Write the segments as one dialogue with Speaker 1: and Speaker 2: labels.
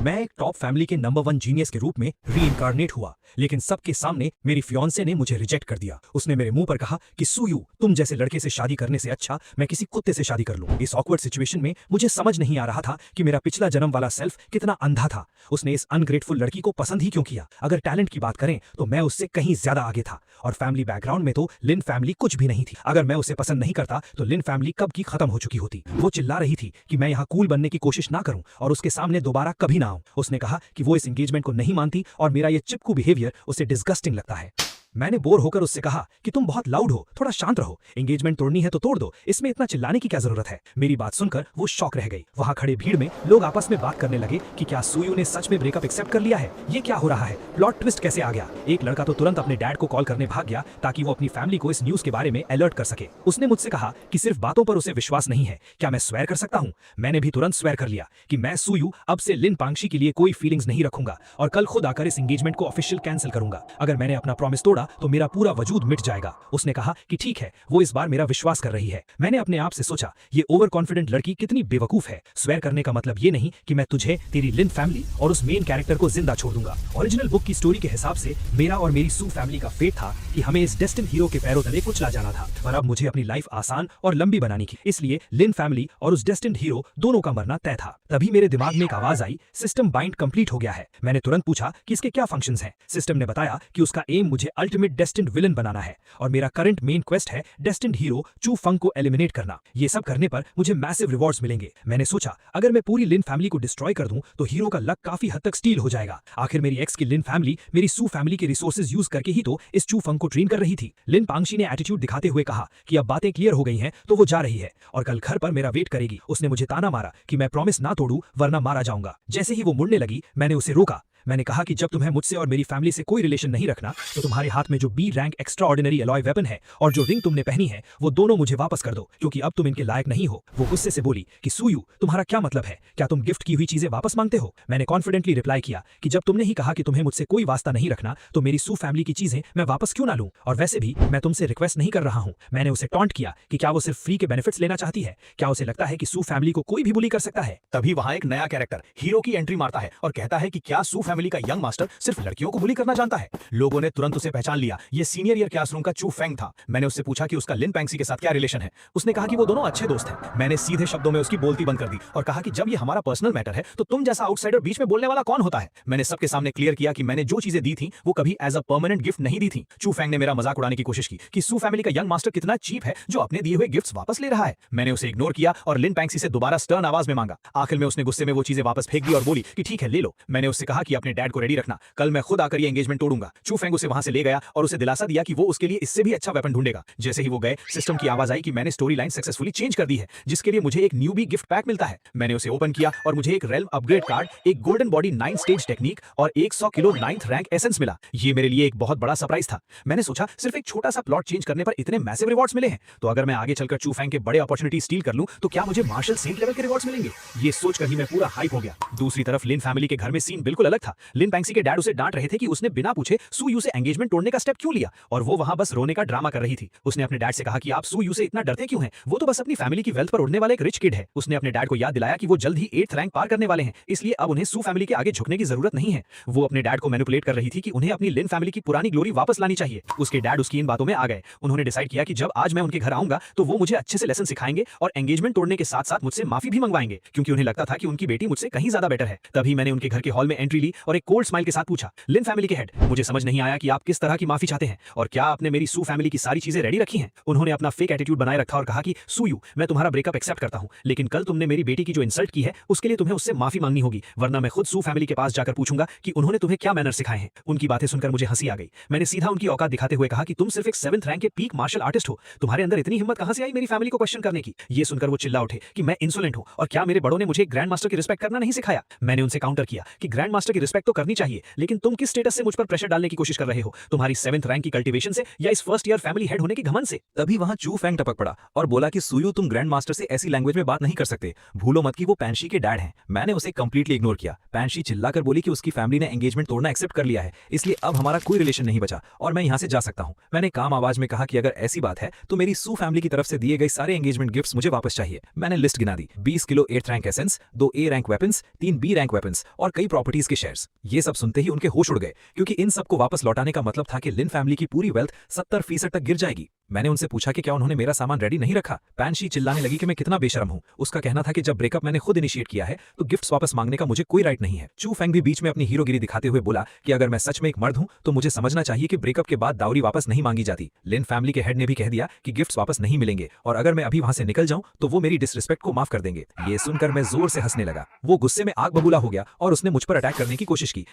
Speaker 1: मैं एक top family के नंबर 1 जीनियस के रूप में रीइंकार्नेट हुआ, लेकिन सबके सामने मेरी फियांसे ने मुझे रिजेक्ट कर दिया। उसने मेरे मुंह पर कहा कि सूयू, तुम जैसे लड़के से शादी करने से अच्छा मैं किसी कुत्ते से शादी कर लूं। इस ऑकवर्ड सिचुएशन में मुझे समझ नहीं आ रहा था कि मेरा पिछला जन्म वाला सेल्फ कितना अंधा था। उसने इस अनग्रेटफुल लड़की को पसंद ही क्यों किया? अगर टैलेंट की बात करें तो मैं उससे कहीं ज्यादा आगे था, और फैमिली बैकग्राउंड में तो लिन फैमिली कुछ भी नहीं थी। अगर मैं उसे पसंद नहीं करता तो लिन फैमिली कब की खत्म हो चुकी होती। वो चिल्ला रही थी कि मैं यहाँ कूल बनने की कोशिश ना करूं और उसके सामने दोबारा कभी ना आऊं। उसने कहा कि वो इस एंगेजमेंट को नहीं मानती और मेरा ये चिपकू बिहेवियर उसे डिस्गस्टिंग लगता है। मैंने बोर होकर उससे कहा कि तुम बहुत लाउड हो, थोड़ा शांत रहो। एंगेजमेंट तोड़नी है तो तोड़ दो, इसमें इतना चिल्लाने की क्या जरूरत है? मेरी बात सुनकर वो शॉक रह गई। वहां खड़े भीड़ में लोग आपस में बात करने लगे कि क्या सूयू ने सच में ब्रेकअप एक्सेप्ट कर लिया है? ये क्या हो रहा है? प्लॉट ट्विस्ट कैसे आ गया? एक लड़का तो तुरंत अपने डैड को कॉल करने भाग गया ताकि वो अपनी फैमिली को इस न्यूज के बारे में अलर्ट कर सके। उसने मुझसे कहा कि सिर्फ बातों पर उसे विश्वास नहीं है, क्या मैं स्वेयर कर सकता हूँ? मैंने भी तुरंत स्वेयर कर लिया कि मैं सूयू अब से लिन पांगशी के लिए कोई फीलिंग्स नहीं रखूंगा और कल खुद आकर इस एंगेजमेंट को ऑफिशियल कैंसिल करूंगा। अगर मैंने अपना प्रॉमिस तोड़ा तो मेरा पूरा वजूद मिट जाएगा। उसने कहा कि ठीक है, वो इस बार मेरा विश्वास कर रही है। मैंने अपने आप से सोचा, ये ओवर कॉन्फिडेंट लड़की कितनी बेवकूफ है। स्वेयर करने का मतलब ये नहीं कि मैं तुझे, तेरी लिन फैमिली और उस मेन कैरेक्टर को जिंदा छोड़ दूंगा। ओरिजिनल बुक की स्टोरी के हिसाब से मेरा और मेरी सू फैमिली का फेट था कि हमें इस डेस्टिन हीरो के पैरों तले कुचला जाना था, पर अब मुझे अपनी लाइफ आसान और लंबी बनानी थी। इसलिए लिन फैमिली और उस डेस्टिन हीरो दोनों का मरना तय था। तभी मेरे दिमाग में एक आवाज आई, सिस्टम बाइंड कंप्लीट हो गया है। मैंने तुरंत पूछा कि इसके क्या फंक्शंस हैं। सिस्टम ने बताया कि उसका एम मुझे अल्टीमेट डेस्टिन्ड विलन बनाना है और मेरा करंट मेन क्वेस्ट है डेस्टिन्ड हीरो चू फंग को एलिमिनेट करना। ये सब करने पर मुझे मैसिव रिवॉर्ड्स मिलेंगे। मैंने सोचा अगर मैं पूरी लिन फैमिली को डिस्ट्रॉय कर दूं तो हीरो का लक काफी हद तक स्टील हो जाएगा। आखिर मेरी एक्स की लिन फैमिली मेरी सू फैमिली के रिसोर्सेज यूज करके ही तो इस चू फंग को ट्रेन कर रही थी। लिन पांगशी ने एटीट्यूड दिखाते हुए कहा कि अब बातें क्लियर हो गई हैं तो वो जा रही है और कल घर पर मेरा वेट करेगी। उसने मुझे ताना मारा कि मैं प्रॉमिस ना तोड़ूं वरना मारा जाऊंगा। जैसे ही वो मुड़ने लगी मैंने उसे रोका। मैंने कहा कि जब तुम्हें मुझसे और मेरी फैमिली से कोई रिलेशन नहीं रखना तो तुम्हारे हाथ में जो B rank extraordinary alloy weapon है और जो रिंग तुमने पहनी है वो दोनों मुझे वापस कर दो, क्योंकि अब तुम इनके लायक नहीं हो। वो गुस्से से बोली कि सूयू, तुम्हारा क्या मतलब है? क्या तुम गिफ्ट की हुई चीजें वापस मांगते हो? मैंने कॉन्फिडेंटली रिप्लाई किया कि जब तुमने ही कहा कि तुम्हें मुझसे कोई वास्ता नहीं रखना तो मेरी सू फैमिली की चीजें मैं वापस क्यों ना लूं? और वैसे भी मैं तुमसे रिक्वेस्ट नहीं कर रहा हूं। मैंने उसे टॉन्ट किया कि क्या वो सिर्फ फ्री के बेनिफिट्स लेना चाहती है? क्या उसे लगता है कि सू फैमिली को कोई भी बुली कर सकता है?
Speaker 2: तभी वहां एक नया कैरेक्टर हीरो की एंट्री मारता है और कहता है कि क्या सू फैमिली का यंग मास्टर सिर्फ लड़कियों को बुली करना जानता है। लोगों ने तुरंत उसे पहचान लिया, ये सीनियर ईयर क्लासरूम का चू फेंग था। मैंने उससे पूछा कि उसका लिन पैंगसी के साथ क्या रिलेशन है। उसने कहा कि वो दोनों अच्छे दोस्त हैं। मैंने सीधे शब्दों में उसकी बोलती बंद कर दी और कहा कि जब ये हमारा पर्सनल मैटर है तो तुम जैसा आउटसाइडर बीच में बोलने वाला कौन होता है। मैंने सबके सामने क्लियर किया कि मैंने जो चीजें दी थी वो कभी एज अ परमानेंट गिफ्ट नहीं दी थी। चू फेंग ने मेरा मजाक उड़ाने की कोशिश की कि सू फैमिली का यंग मास्टर कितना चीप है जो अपने दिए हुए गिफ्ट्स वापस ले रहा है। मैंने उसे इग्नोर किया और लिन पैंगसी से दोबारा स्टर्न आवाज में मांगा। आखिर में उसने गुस्से में वो चीजें वापस फेंक दी और बोली कि ठीक है ले लो। मैंने उससे कहा कि अपने डैड को रेडी रखना, कल मैं खुद आकर ये एंगेजमेंट तोड़ूंगा। चू फेंग उसे वहां से ले गया और उसे दिलासा दिया कि वो उसके लिए इससे भी अच्छा वेपन ढूंढेगा। जैसे ही वो गए सिस्टम की आवाज आई कि मैंने स्टोरी लाइन सक्सेसफुली चेंज कर दी है, जिसके लिए मुझे एक न्यूबी गिफ्ट पैक मिलता है। मैंने उसे ओपन किया और मुझे एक रेल्म अपग्रेड कार्ड, एक गोल्डन बॉडी 9 स्टेज टेक्निक और 100 किलो 9th रैंक एसेंस मिला। ये मेरे लिए एक बहुत बड़ा सरप्राइज था। मैंने सोचा सिर्फ एक छोटा सा प्लॉट चेंज करने पर इतने मैसिव रिवॉर्ड्स मिले हैं तो अगर मैं आगे चलकर चू फेंग के बड़े अपॉर्चुनिटी स्टील कर लूं तो क्या मुझे मार्शल सेंट लेवल के रिवॉर्ड्स मिलेंगे? ये सोचकर ही मैं पूरा हाइप हो गया। दूसरी तरफ लिन फैमिली के घर में सीन बिल्कुल अलग था। लिन पैंगसी के डैड उसे डांट रहे थे कि उसने बिना पूछे सूयू से एंगेजमेंट तोड़ने का स्टेप क्यों लिया और वो वहां बस रोने का ड्रामा कर रही थी। उसने अपने डैड से कहा कि आप सूयू से इतना डरते क्यों हैं? वो तो बस अपनी फैमिली की वेल्थ पर उड़ने वाला एक रिच किड है। उसने अपने डैड को याद दिलाया कि वो जल्द ही 8th रैंक पार करने वाले हैं, इसलिए अब उन्हें सू फैमिली के आगे झुकने की जरूरत नहीं है। वो अपने डैड को मैनिपुलेट कर रही थी कि उन्हें अपनी लिन फैमिली की पुरानी ग्लोरी वापस लानी चाहिए। उसके डैड उसकी इन बातों में आ गए। उन्होंने डिसाइड किया कि जब आज मैं उनके घर आऊंगा तो वो मुझे अच्छे से लेसन सिखाएंगे और एंगेजमेंट तोड़ने के साथ साथ मुझसे माफी भी मंगवाएंगे, क्योंकि उन्हें लगता था कि उनकी बेटी मुझसे कहीं ज्यादा बेटर है। तभी मैंने उनके घर के हॉल में एंट्री ली और एक कोल्ड स्माइल के साथ पूछा, लिन फैमिली के हेड, मुझे समझ नहीं आया कि आप किस तरह की माफी चाहते हैं और क्या आपने मेरी सू फैमिली की सारी चीजें रेडी रखी हैं? उन्होंने अपना फेक एटीट्यूड बनाए रखा और कहा कि सूयू, मैं तुम्हारा ब्रेकअप एक्सेप्ट करता हूं, लेकिन कल तुमने मेरी बेटी की जो इंसल्ट की है उसके लिए तुम्हें उससे माफी मांगनी होगी, वरना मैं खुद सू फैमिली के पास जाकर पूछूंगा कि उन्होंने तुम्हें क्या मैनर सिखाए हैं। उनकी बातें सुनकर मुझे हंसी आ गई। मैंने सीधा उनकी औकात दिखाते हुए कहा कि तुम सिर्फ एक 7th रैंक के पीक मार्शल आर्टिस्ट हो, तुम्हारे अंदर इतनी हिम्मत कहां से आई मेरी फैमिली को क्वेश्चन करने की? ये सुनकर वो चिल्ला उठे कि मैं इंसोलेंट हूं और क्या मेरे बड़ों ने मुझे ग्रैंड मास्टर की रिस्पेक्ट करना नहीं सिखाया? मैंने उनसे काउंटर किया कि ग्रैंड मास्टर की रिस्पेक्ट तो करनी चाहिए, लेकिन तुम किस स्टेटस से मुझ पर प्रेशर डालने की कोशिश कर रहे हो? तुम्हारी 7th रैंक की कल्टीवेशन से या इस फर्स्ट ईयर फैमिली हेड होने के घमंड से?
Speaker 3: तभी वहां चू फैंग टपक पड़ा और बोला कि सुयू तुम ग्रैंड मास्टर से ऐसी लैंग्वेज में बात नहीं कर सकते, भूलो मत कि वो पैंशी के डैड हैं। मैंने उसे कंप्लीटली इग्नोर किया। पैंशी चिल्लाकर बोली कि उसकी फैमिली ने एंगेजमेंट तोड़ना एक्सेप्ट कर लिया है, इसलिए अब हमारा कोई रिलेशन नहीं बचा और मैं यहाँ से जा सकता हूँ। मैंने काम आवाज में कहा कि अगर ऐसी बात है तो मेरी सू फैमिली की तरफ से दिए गए सारे एंगेजमेंट गिफ्ट्स मुझे वापस चाहिए। मैंने लिस्ट गिना दी, 20 kilo 8th rank essence, 2 A rank weapons, 3 B rank weapons और कई प्रॉपर्टीज के शेयर्स। ये सब सुनते ही उनके होश उड़ गए, क्योंकि इन सबको वापस लौटाने का मतलब था कि लिन फैमिली की पूरी वेल्थ 70% तक गिर जाएगी। मैंने उनसे पूछा कि क्या उन्होंने मेरा सामान रेडी नहीं रखा। पैंशी चिल्लाने लगी कि मैं कितना बेशर्म हूं। उसका कहना था कि जब ब्रेकअप मैंने खुद इनिशिएट किया है तो गिफ्ट्स वापस मांगने का मुझे कोई राइट नहीं है। चू फेंग भी बीच में अपनी हीरोगिरी दिखाते हुए बोला कि अगर मैं सच में एक मर्द हूं तो मुझे समझना चाहिए कि ब्रेकअप के बाद दावरी वापस नहीं मांगी जाती। लिन फैमिली के हेड ने भी कह दिया कि गिफ्ट्स वापस नहीं मिलेंगे और अगर मैं अभी वहां से निकल जाऊं तो वो मेरी डिसरिस्पेक्ट को माफ कर देंगे। ये सुनकर मैं जोर से हंसने लगा। वो गुस्से में आग बबूला हो गया और उसने मुझ पर अटैक करने की कोशिश की,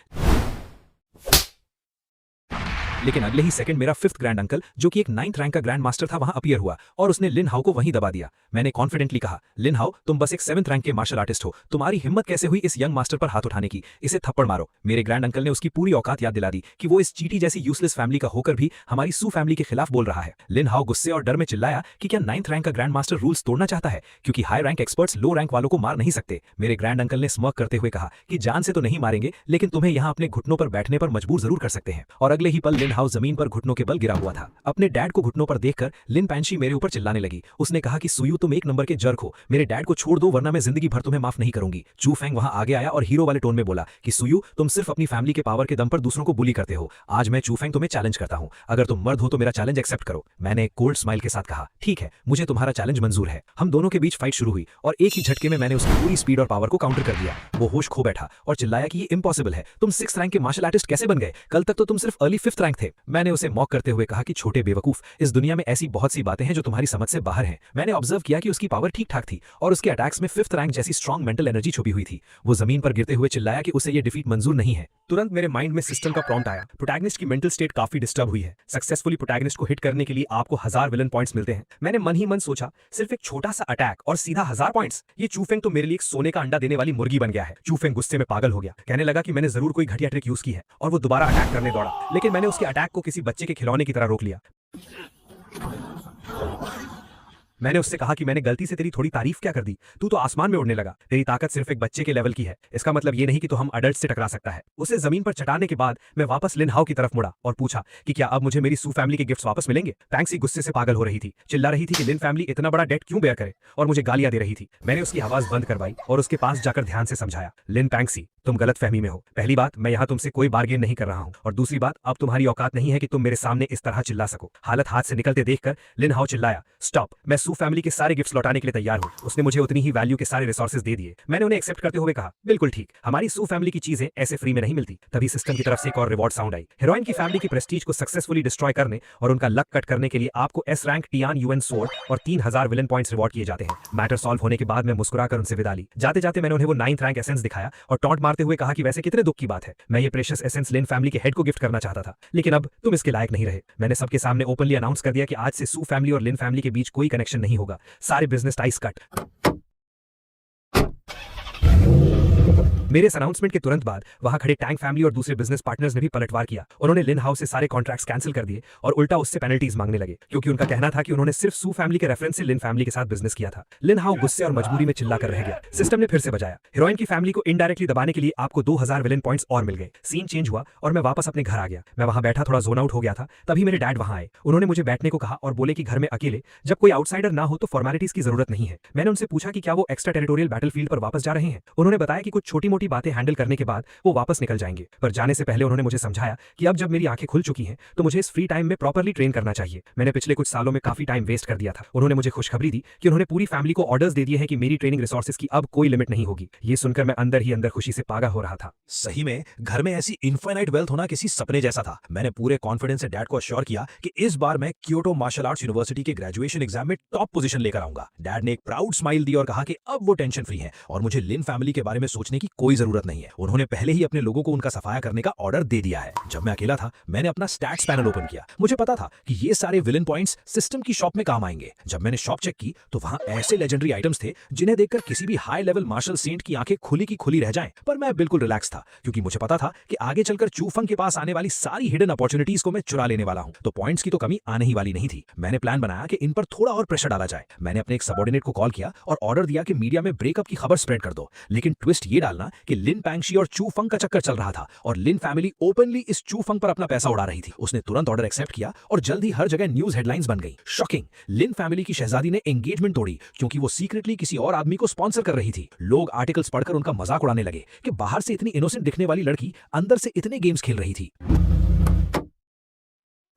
Speaker 3: लेकिन अगले ही सेकंड मेरा 5th ग्रैंड अंकल, जो कि एक 9th रैंक का ग्रैंड मास्टर था, वहां अपीयर हुआ और उसने लिन हाउ को वहीं दबा दिया। मैंने कॉन्फिडेंटली कहा, लिन हाउ तुम बस एक 7th रैंक के मार्शल आर्टिस्ट हो, तुम्हारी हिम्मत कैसे हुई इस यंग मास्टर पर हाथ उठाने की? इसे थप्पड़ मारो। मेरे ग्रैंड अंकल ने उसकी पूरी औकात याद दिला दी कि वो इस चीटी जैसी यूजलेस फैमिली का होकर भी हमारी सू फैमिली के खिलाफ बोल रहा है। लिन हाउ गुस्से और डर में चिल्लाया कि क्या 9th रैंक का ग्रैंड मास्टर रूल्स तोड़ना चाहता है, क्योंकि हाई रैंक एक्सपर्ट्स लो रैंक वालों को मार नहीं सकते। मेरे ग्रैंड अंकल ने स्मर्क करते हुए कहा कि जान से तो नहीं मारेंगे, लेकिन तुम्हें यहाँ अपने घुटनों पर बैठने पर मजबूर जरूर कर सकते हैं। और अगले ही पल लिन हाउ जमीन पर घुटनों के बल गिरा हुआ था। अपने डैड को घुटनों पर देखकर लिन पैंशी मेरे ऊपर चिल्लाने लगी। उसने कहा कि सुयू तुम एक नंबर के जर्क हो, मेरे डैड को छोड़ दो वरना मैं जिंदगी भर तुम्हें माफ नहीं करूंगी। चू फेंग वहां आगे आया और हीरो वाले टोन में बोला कि सुयू तुम सिर्फ अपनी फैमिली के पावर के दम पर दूसरों को बुली करते हो। आज मैं चू फेंग तुम्हें चैलेंज करता हूं, अगर तुम मर्द हो तो मेरा चैलेंज एक्सेप्ट करो। मैंने एक कोल्ड स्माइल के साथ कहा, ठीक है, मुझे तुम्हारा चैलेंज मंजूर है। हम दोनों के बीच फाइट शुरू हुई और एक ही झटके में मैंने उसकी पूरी स्पीड और पावर को काउंटर कर दिया। वो होश खो बैठा और चिल्लाया कि ये इम्पॉसिबल है, तुम 6th रैंक के मार्शल आर्टिस्ट कैसे बन गए? कल तक तो तुम सिर्फ अर्ली 5th रैंक थे। मैंने उसे मॉक करते हुए कहा कि छोटे बेवकूफ, इस दुनिया में ऐसी बहुत सी बातें हैं जो तुम्हारी समझ से बाहर हैं। मैंने ऑब्जर्व किया कि उसकी पावर ठीक ठाक थी और उसके अटैक्स में 5th रैंक जैसी स्ट्रॉन्ग मेंटल एनर्जी छुपी हुई थी। वो जमीन पर गिरते हुए चिल्लाया कि उसे ये डिफीट मंजूर नहीं है। तुरंत मेरे माइंड में सिस्टम का प्रॉम्प्ट आया। प्रोटैगनिस्ट की मेंटल स्टेट काफी डिस्टर्ब हुई है। सक्सेसफुली प्रोटैगनिस्ट को हिट करने के लिए आपको 1000 विलन पॉइंट्स मिलते हैं। मैंने मन ही मन सोचा, सिर्फ एक छोटा सा अटैक और सीधा 1000 पॉइंट्स। ये चूफेंग तो मेरे लिए एक सोने का अंडा देने वाली मुर्गी बन गया है। चूफेंग गुस्से में पागल हो गया, कहने लगा कि मैंने जरूर कोई घटिया ट्रिक यूज की है और वो दोबारा अटैक करने दौड़ा, लेकिन मैंने उसके अटैक को किसी बच्चे के खिलौने की तरह रोक लिया। मैंने उससे कहा कि मैंने गलती से तेरी थोड़ी तारीफ क्या कर दी, तू तो आसमान में उड़ने लगा, तेरी ताकत सिर्फ एक बच्चे के लेवल की है, इसका मतलब ये नहीं कि तू हम अडल्ट से टकरा सकता है। उसे जमीन पर चटाने के बाद मैं वापस लिन हाउ की तरफ मुड़ा और पूछा कि क्या अब मुझे मेरी सू फैमिली के गिफ्ट्स वापस मिलेंगे? पैंक्सी गुस्से से पागल हो रही थी, चिल्ला रही थी कि लिन फैमिली इतना बड़ा डेट क्यों बेयर करे और मुझे गालियां दे रही थी। मैंने उसकी आवाज बंद करवाई और उसके पास जाकर ध्यान से समझाया, लिन पैंक्सी तुम गलत फहमी में हो। पहली बात, मैं यहाँ तुमसे कोई बार्गेन नहीं कर रहा हूँ और दूसरी बात, अब तुम्हारी औकात नहीं है कि तुम मेरे सामने इस तरह चिल्ला सको। हालत हाथ से निकलते देखकर लिन हाउ चिल्लाया, स्टॉप, मैं सू फैमिली के सारे गिफ्ट्स लौटाने के लिए तैयार हूँ। उसने मुझे उतनी ही वैल्यू के सारे रिसोर्सेज दे दिए। मैंने उन्हें एक्सेप्ट करते हुए कहा, बिल्कुल ठीक, हमारी सू फैमिली की चीजें ऐसे फ्री में नहीं मिलती। तभी सिस्टम की तरफ से एक और रिवॉर्ड साउंड आई। हीरोइन की फैमिली की प्रेस्टीज को सक्सेसफुली डिस्ट्रॉय करने और उनका लक कट करने के लिए आपको S rank Tian UN sword और 3000 विलन पॉइंट्स रिवॉर्ड किए जाते हैं। मैटर सॉल्व होने के बाद मैं मुस्कुराकर उनसे विदा ली। जाते जाते मैंने उन्हें वो 9th रैंक एसेंस दिखाया और टॉन्ट मारते हुए कहा कि वैसे कितने दुख की बात है, मैं ये प्रेशियस एसेंस लिन फैमिली के हेड को गिफ्ट करना चाहता था, लेकिन अब तुम इसके लायक नहीं रहे। मैंने सबके सामने ओपनली अनाउंस कर दिया कि आज से सू फैमिली और लिन फैमिली के बीच कोई कनेक्शन नहीं होगा। सारे बिजनेस टाइज कट। मेरे इस अनाउंसमेंट के तुरंत बाद वहां खड़े टैंक फैमिली और दूसरे बिजनेस पार्टनर्स ने भी पलटवार किया। उन्होंने लिन हाउ से सारे कॉन्ट्रैक्ट्स कैंसिल कर दिए और उल्टा उससे पेनल्टीज मांगने लगे, क्योंकि उनका कहना था कि उन्होंने सिर्फ सू फैमिली के रेफरेंस से लिन फैमिली के साथ बिजनेस किया था। लिन हाउ गुस्से और मजबूरी में चिल्लाकर रह गया। सिस्टम ने फिर से बजाया। हीरोइन की फैमिली को इनडायरेक्टली दबाने के लिए आपको 2000 विलन पॉइंट्स और मिल गए। सीन चेंज हुआ और मैं वापस अपने घर आ गया। मैं वहां बैठा थोड़ा जोन आउट हो गया था, तभी मेरे डैड वहां आए। उन्होंने मुझे बैठने को कहा और बोले कि घर में अकेले जब कोई आउटसाइडर ना हो तो फॉर्मेलिटीज की जरूरत नहीं है। मैंने उनसे पूछा कि क्या वो एक्स्ट्रा टेरिटोरियल बैटलफील्ड पर वापस जा रहे हैं। उन्होंने बताया कि कुछ छोटी मोटी बातें हैंडल करने के बाद वो वापस निकल जाएंगे, पर जाने से पहले उन्होंने मुझे समझाया कि अब जब मेरी आंखें खुल चुकी हैं तो मुझे इस फ्री टाइम में प्रॉपर्ली ट्रेन करना चाहिए। मैंने पिछले कुछ सालों में काफी टाइम वेस्ट कर दिया था। उन्होंने मुझे खुशखबरी दी कि उन्होंने पूरी फैमिली को ऑर्डर्स दे दिए हैं कि मेरी ट्रेनिंग रिसोर्सेज की अब कोई लिमिट नहीं होगी। ये सुनकर मैं अंदर ही अंदर खुशी से पागल हो रहा था।
Speaker 2: सही में घर में ऐसी इनफाइनाइट वेल्थ होना किसी सपने जैसा था। मैंने पूरे कॉन्फिडेंस से डैड को अश्योर किया कि इस बार मैं क्योटो मार्शल आर्ट्स यूनिवर्सिटी के ग्रेजुएशन एग्जाम में टॉप पोजीशन लेकर आऊंगा। डैड ने एक प्राउड स्माइल दी और कहा कि अब वो टेंशन फ्री है और मुझे लिन फैमिली के बारे में सोचने की कोई
Speaker 3: कोई जरूरत नहीं है। उन्होंने पहले ही अपने लोगों को उनका सफाया करने का ऑर्डर दे दिया है। जब मैं अकेला था मैंने अपना स्टैट्स पैनल ओपन किया। मुझे पता था कि ये सारे विलन पॉइंट्स सिस्टम की शॉप में काम आएंगे। जब मैंने शॉप चेक की तो वहां ऐसे लेजेंडरी आइटम्स थे जिन्हें देखकर किसी भी हाई लेवल मार्शल सेंट की आंखें खुली की खुली रह जाएं। पर मैं बिल्कुल रिलैक्स था क्योंकि मुझे पता था कि आगे चलकर चूफंग के पास आने वाली सारी हिडन अपॉर्चुनिटीज को मैं चुरा लेने वाला हूं, तो पॉइंट्स की तो कमी आने ही वाली नहीं थी। मैंने प्लान बनाया कि इन पर थोड़ा और प्रेशर डाला जाए। मैंने अपने एक सबऑर्डिनेट को कॉल किया और ऑर्डर दिया कि मीडिया में ब्रेकअप की खबर स्प्रेड कर दो, लेकिन ट्विस्ट ये डालना कि लिन पैंगशी और चूफंग का चक्कर चल रहा था और लिन फैमिली ओपनली इस चूफंग पर अपना पैसा उड़ा रही थी। उसने तुरंत ऑर्डर एक्सेप्ट किया और जल्द ही हर जगह न्यूज हेडलाइंस बन गई। शॉकिंग, लिन फैमिली की शहजादी ने एंगेजमेंट तोड़ी क्योंकि वो सीक्रेटली किसी और आदमी को स्पॉन्सर कर रही थी। लोग आर्टिकल्स पढ़कर उनका मजाक उड़ाने लगे कि बाहर से इतनी इनोसेंट दिखने वाली लड़की अंदर से इतने गेम्स खेल रही थी।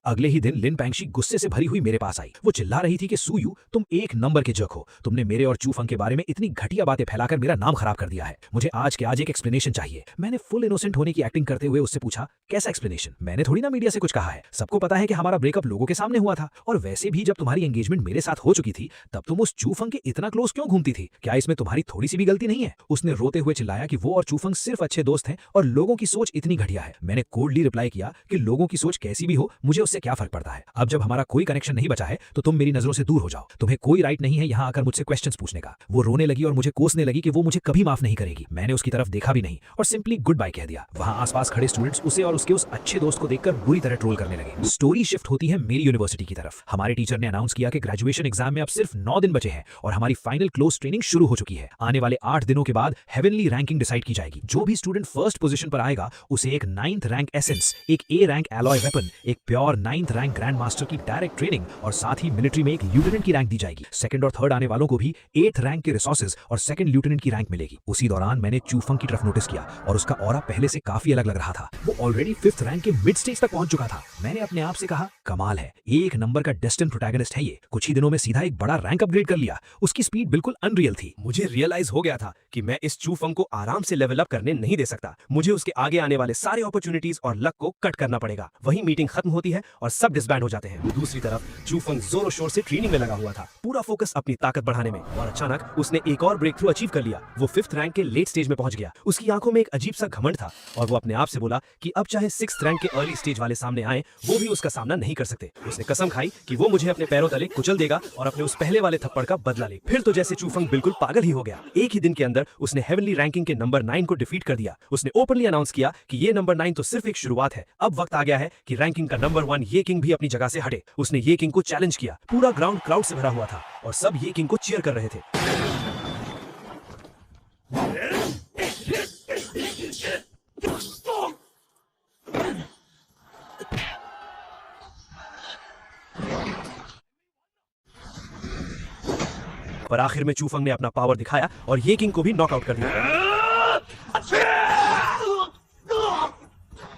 Speaker 3: अगले ही दिन लिन पैंगशी गुस्से से भरी हुई मेरे पास आई। वो चिल्ला रही थी कि सुयू, तुम एक नंबर के जर्क हो। तुमने मेरे और चूफंग के बारे में इतनी घटिया बातें फैलाकर मेरा नाम खराब कर दिया है। मुझे आज के आज एक एक्सप्लेनेशन चाहिए। मैंने फुल इनोसेंट होने की एक्टिंग करते हुए उससे पूछा, कैसा एक्सप्लेनेशन? मैंने थोड़ी ना मीडिया से कुछ कहा है। सबको पता है कि हमारा ब्रेकअप लोगों के सामने हुआ था, और वैसे भी जब तुम्हारी एंगेजमेंट मेरे साथ हो चुकी थी तब तुम उस चूफंग के इतना क्लोज क्यों घूमती थी? क्या इसमें तुम्हारी थोड़ी सी भी गलती नहीं है? उसने रोते हुए चिल्लाया कि वो और चूफंग सिर्फ अच्छे दोस्त हैं और लोगों की सोच इतनी घटिया है। मैंने कोल्डली रिप्लाई किया कि लोगों की सोच कैसी भी हो, मुझे उससे क्या फर्क पड़ता है। अब जब हमारा कोई कनेक्शन नहीं बचा है तो तुम मेरी नजरों से दूर हो जाओ। तुम्हें कोई राइट नहीं है यहाँ आकर मुझसे क्वेश्चंस पूछने का। वो रोने लगी और मुझे कोसने लगी कि वो मुझे कभी माफ नहीं करेगी। मैंने उसकी तरफ देखा भी नहीं और सिंपली गुड बाय कह दिया। वहां आसपास खड़े स्टूडेंट्स उसे और उसके उस अच्छे दोस्त को देखकर बुरी तरह ट्रोल करने लगे। स्टोरी शिफ्ट होती है मेरी यूनिवर्सिटी की तरफ। हमारे टीचर ने अनाउंस किया कि ग्रेजुएशन एग्जाम में अब सिर्फ 9 दिन बचे हैं और हमारी फाइनल क्लोज ट्रेनिंग शुरू हो चुकी है। आने वाले 8 दिनों के बाद हेवनली रैंकिंग डिसाइड की जाएगी। जो भी स्टूडेंट फर्स्ट पोजीशन पर आएगा उसे एक 9th रैंक एसेंस, एक A रैंक एलॉय वेपन, एक pure 9th rank grand master की डायरेक्ट ट्रेनिंग और साथ ही मिलिट्री में एक ल्यूटेनेंट की रैंक दी जाएगी। सेकंड और थर्ड आने वालों को भी 8th रैंक के रिसोर्सेज और सेकंड ल्यूटेनेंट की रैंक मिलेगी। उसी दौरान मैंने चूफंग की तरफ नोटिस किया और उसका ऑरा पहले से काफी अलग लग रहा था। वो ऑलरेडी 5th रैंक के मिड स्टेज तक पहुंच चुका था। मैंने अपने आप से कहा, कमाल है, एक नंबर का डेस्टिन प्रोटैगनिस्ट है ये। कुछ ही दिनों में सीधा एक बड़ा रैंक अपग्रेड कर लिया। उसकी स्पीड बिल्कुल अनरियल थी।
Speaker 4: मुझे रियलाइज हो गया था कि मैं इस चूफंग को आराम से लेवल अप करने नहीं दे सकता। मुझे उसके आगे आने वाले सारे अपॉर्चुनिटीज और लक को कट करना पड़ेगा। वहीं मीटिंग खत्म होती है और सब डिसबैंड हो जाते हैं। दूसरी तरफ चूफंग जोरों शोर से ट्रेनिंग में लगा हुआ था, पूरा फोकस अपनी ताकत बढ़ाने में, और अचानक उसने एक और ब्रेक थ्रू अचीव कर लिया। वो 5th रैंक के लेट स्टेज में पहुंच गया। उसकी आंखों में एक अजीब सा घमंड था और वो अपने आप से बोला कि अब चाहे 6th रैंक के अर्ली स्टेज वाले सामने आए, वो भी उसका सामना नहीं कर सकते। उसने कसम खाई कि वो मुझे अपने पैरों तले कुचल देगा और अपने उस पहले वाले थप्पड़ का बदला ले। फिर तो जैसे चूफंग बिल्कुल पागल ही हो गया। एक ही दिन के अंदर उसने हेवनली रैंकिंग के नंबर 9 को डिफीट कर दिया। उसने ओपनली अनाउंस किया कि ये नंबर 9 तो सिर्फ एक शुरुआत है, अब वक्त आ गया है कि रैंकिंग का नंबर 1 ये किंग भी अपनी जगह से हटे। उसने ये किंग को चैलेंज किया। पूरा ग्राउंड क्राउड से भरा हुआ था और सब ये किंग को चीयर कर रहे थे। पर आखिर में चूफंग ने अपना पावर दिखाया और ये किंग को भी नॉकआउट कर दिया।